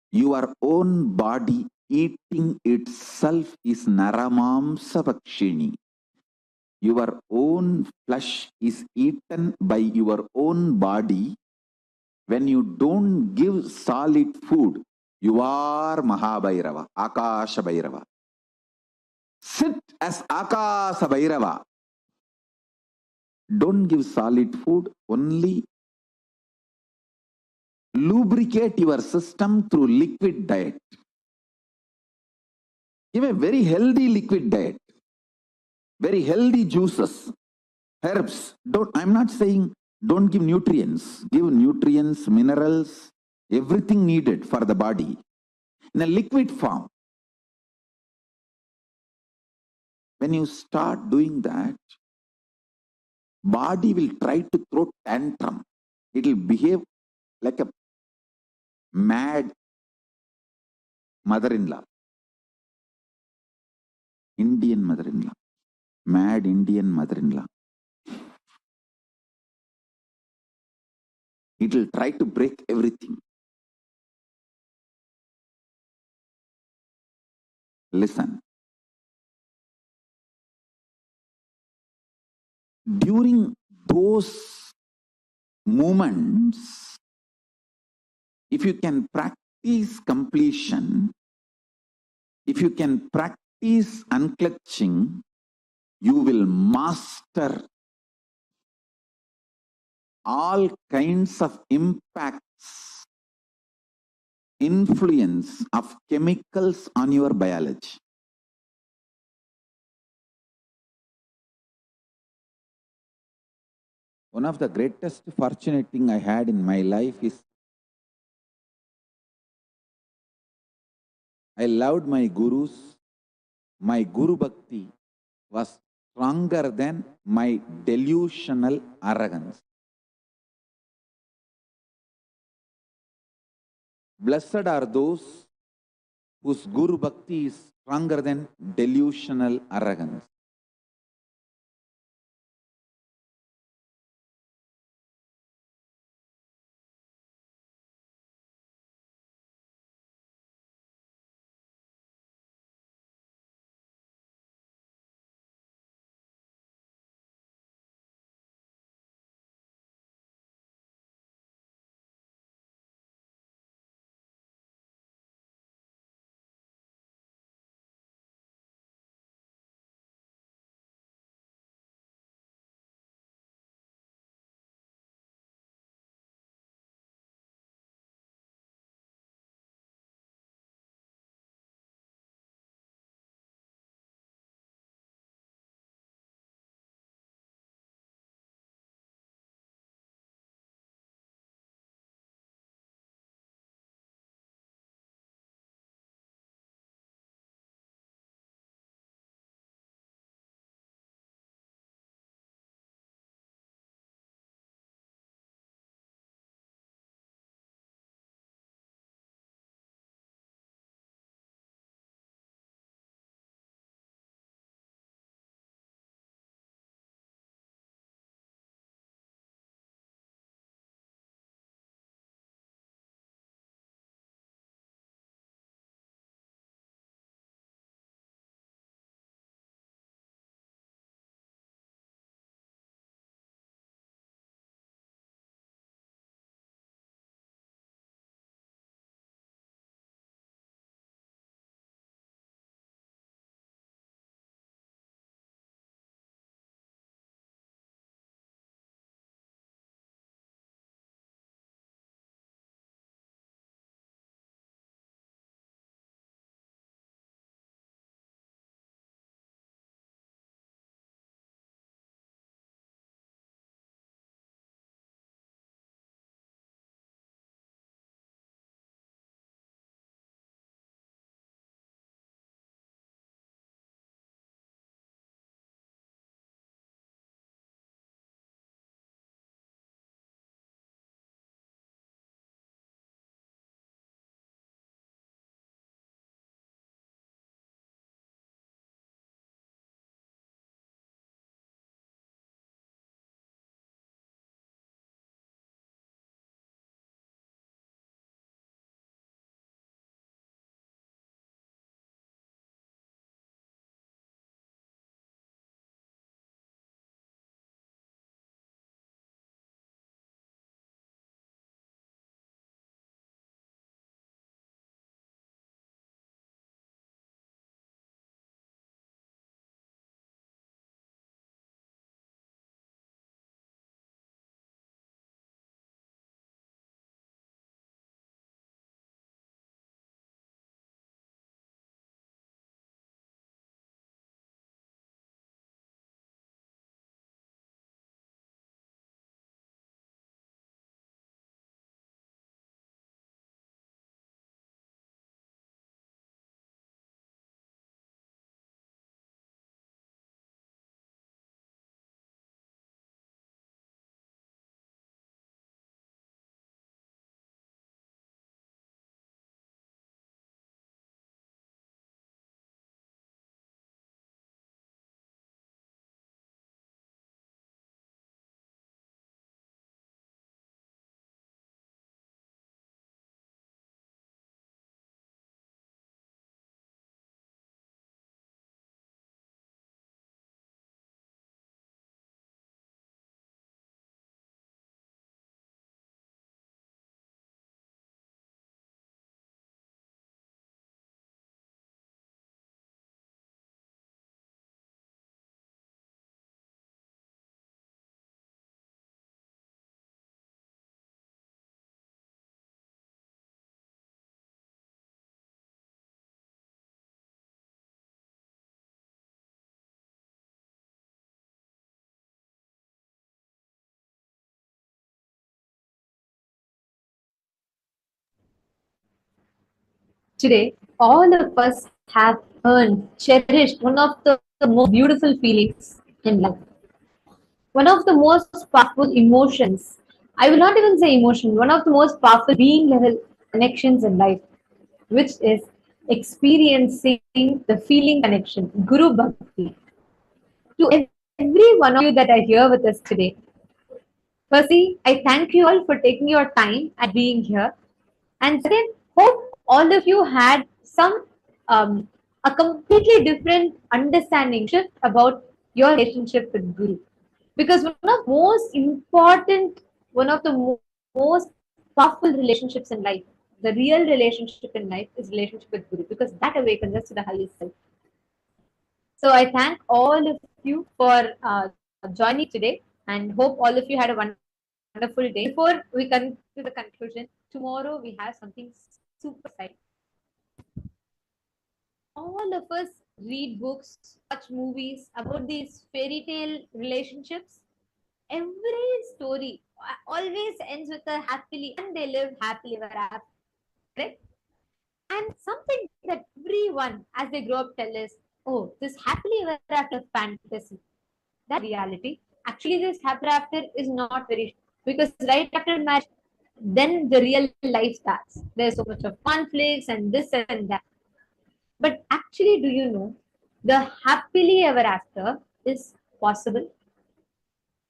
Your own body eating itself is Naramamsa Bhakshini. Your own flesh is eaten by your own body. When you don't give solid food, you are Mahabhairava, Akasha Bhairava. Sit as Akasha Bhairava. Don't give solid food, only lubricate your system through liquid diet. Give a very healthy liquid diet, very healthy juices, herbs. I'm not saying don't give nutrients. Give nutrients, minerals, everything needed for the body in a liquid form. When you start doing that, body will try to throw tantrum. It will behave like a mad mother-in-law, Indian mother-in-law, mad Indian mother-in-law. It will try to break everything. Listen. During those moments, if you can practice completion, if you can practice unclutching, you will master all kinds of impacts, influence of chemicals on your biology. One of the greatest fortunate thing I had in my life is I loved my gurus. My Guru Bhakti was stronger than my delusional arrogance. Blessed are those whose Guru Bhakti is stronger than delusional arrogance. Today, all of us have earned, cherished one of the most beautiful feelings in life. One of the most powerful emotions, I will not even say emotion, one of the most powerful being level connections in life, which is experiencing the feeling connection, Guru Bhakti. To every one of you that are here with us today, firstly, I thank you all for taking your time and being here. And second, hope all of you had some a completely different understanding shift about your relationship with Guru. Because one of the most powerful relationships in life, the real relationship in life is relationship with Guru, because that awakens us to the highest self. So I thank all of you for joining today, and hope all of you had a wonderful day. Before we come to the conclusion, tomorrow we have something super exciting. All of us read books, watch movies about these fairy tale relationships. Every story always ends with a happily, and they live happily ever after. Correct? And something that everyone, as they grow up, tell us, oh, this happily ever after fantasy. That reality. Actually, this happy after is not very, because right after marriage, then the real life starts. There's so much of conflicts and this and that. But actually, do you know the happily ever after is possible?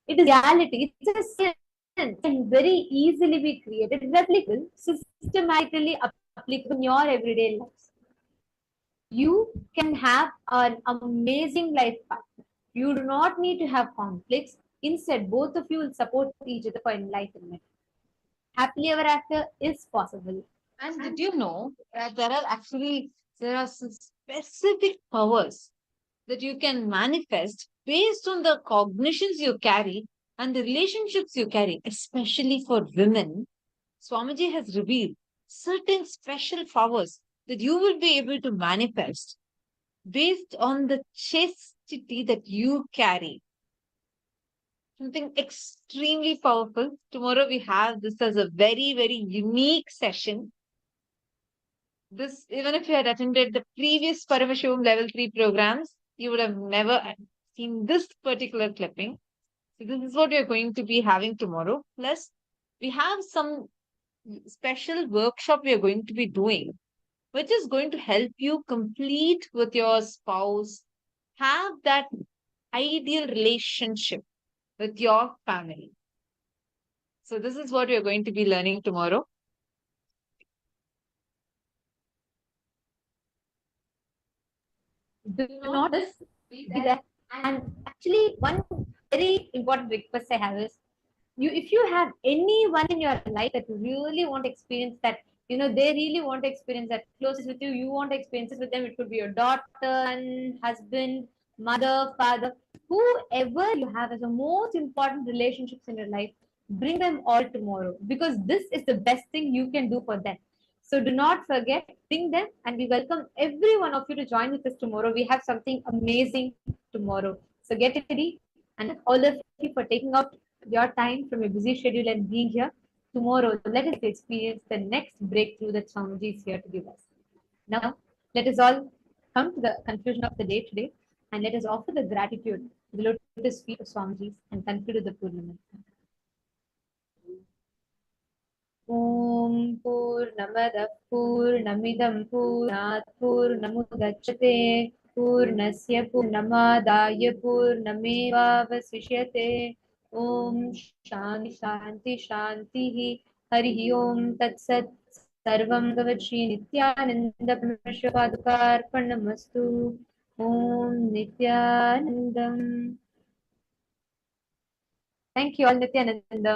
It is reality. It's a science. It can very easily be created, replicable, systematically applicable in your everyday lives. You can have an amazing life partner. You do not need to have conflicts. Instead, both of you will support each other for enlightenment. Happily ever after is possible. And did you know that there are some specific powers that you can manifest based on the cognitions you carry and the relationships you carry, especially for women? Swamiji has revealed certain special powers that you will be able to manifest based on the chastity that you carry. Something extremely powerful. Tomorrow we have this as a very, very unique session. This, even if you had attended the previous Paramashivoham Level-3 programs, you would have never seen this particular clipping. So this is what we are going to be having tomorrow. Plus, we have some special workshop we are going to be doing, which is going to help you complete with your spouse, have that ideal relationship with your family. So this is what we are going to be learning tomorrow. Do not miss, be there. And actually, one very important request I have is, you, if you have anyone in your life that really want to experience that, they really want to experience that closest with you, you want to experience it with them. It could be your daughter, son, husband, mother, father, whoever you have as the most important relationships in your life. Bring them all tomorrow, because this is the best thing you can do for them. So do not forget, bring them, and we welcome every one of you to join with us tomorrow. We have something amazing tomorrow. So get ready, and all of you for taking out your time from your busy schedule and being here. Tomorrow, let us experience the next breakthrough that Swamiji is here to give us. Now, let us all come to the conclusion of the day today, and let us offer the gratitude to the lotus feet of Swamiji and conclude with the Purnima. ॐ पूर्णमदः पूर्णमिदं पूर्णात् पूर्णमुदच्यते पूर्णस्य पूर्णमादाय पूर्णमेवावशिष्यते ॐ शान्तिः हरिः ॐ तत्सत् सर्वं भगवत् नित्यानन्दपरमेश्वरपादुकार्पणमस्तु ॐ नित्यानन्दम्. Thank you all, Nithyananda.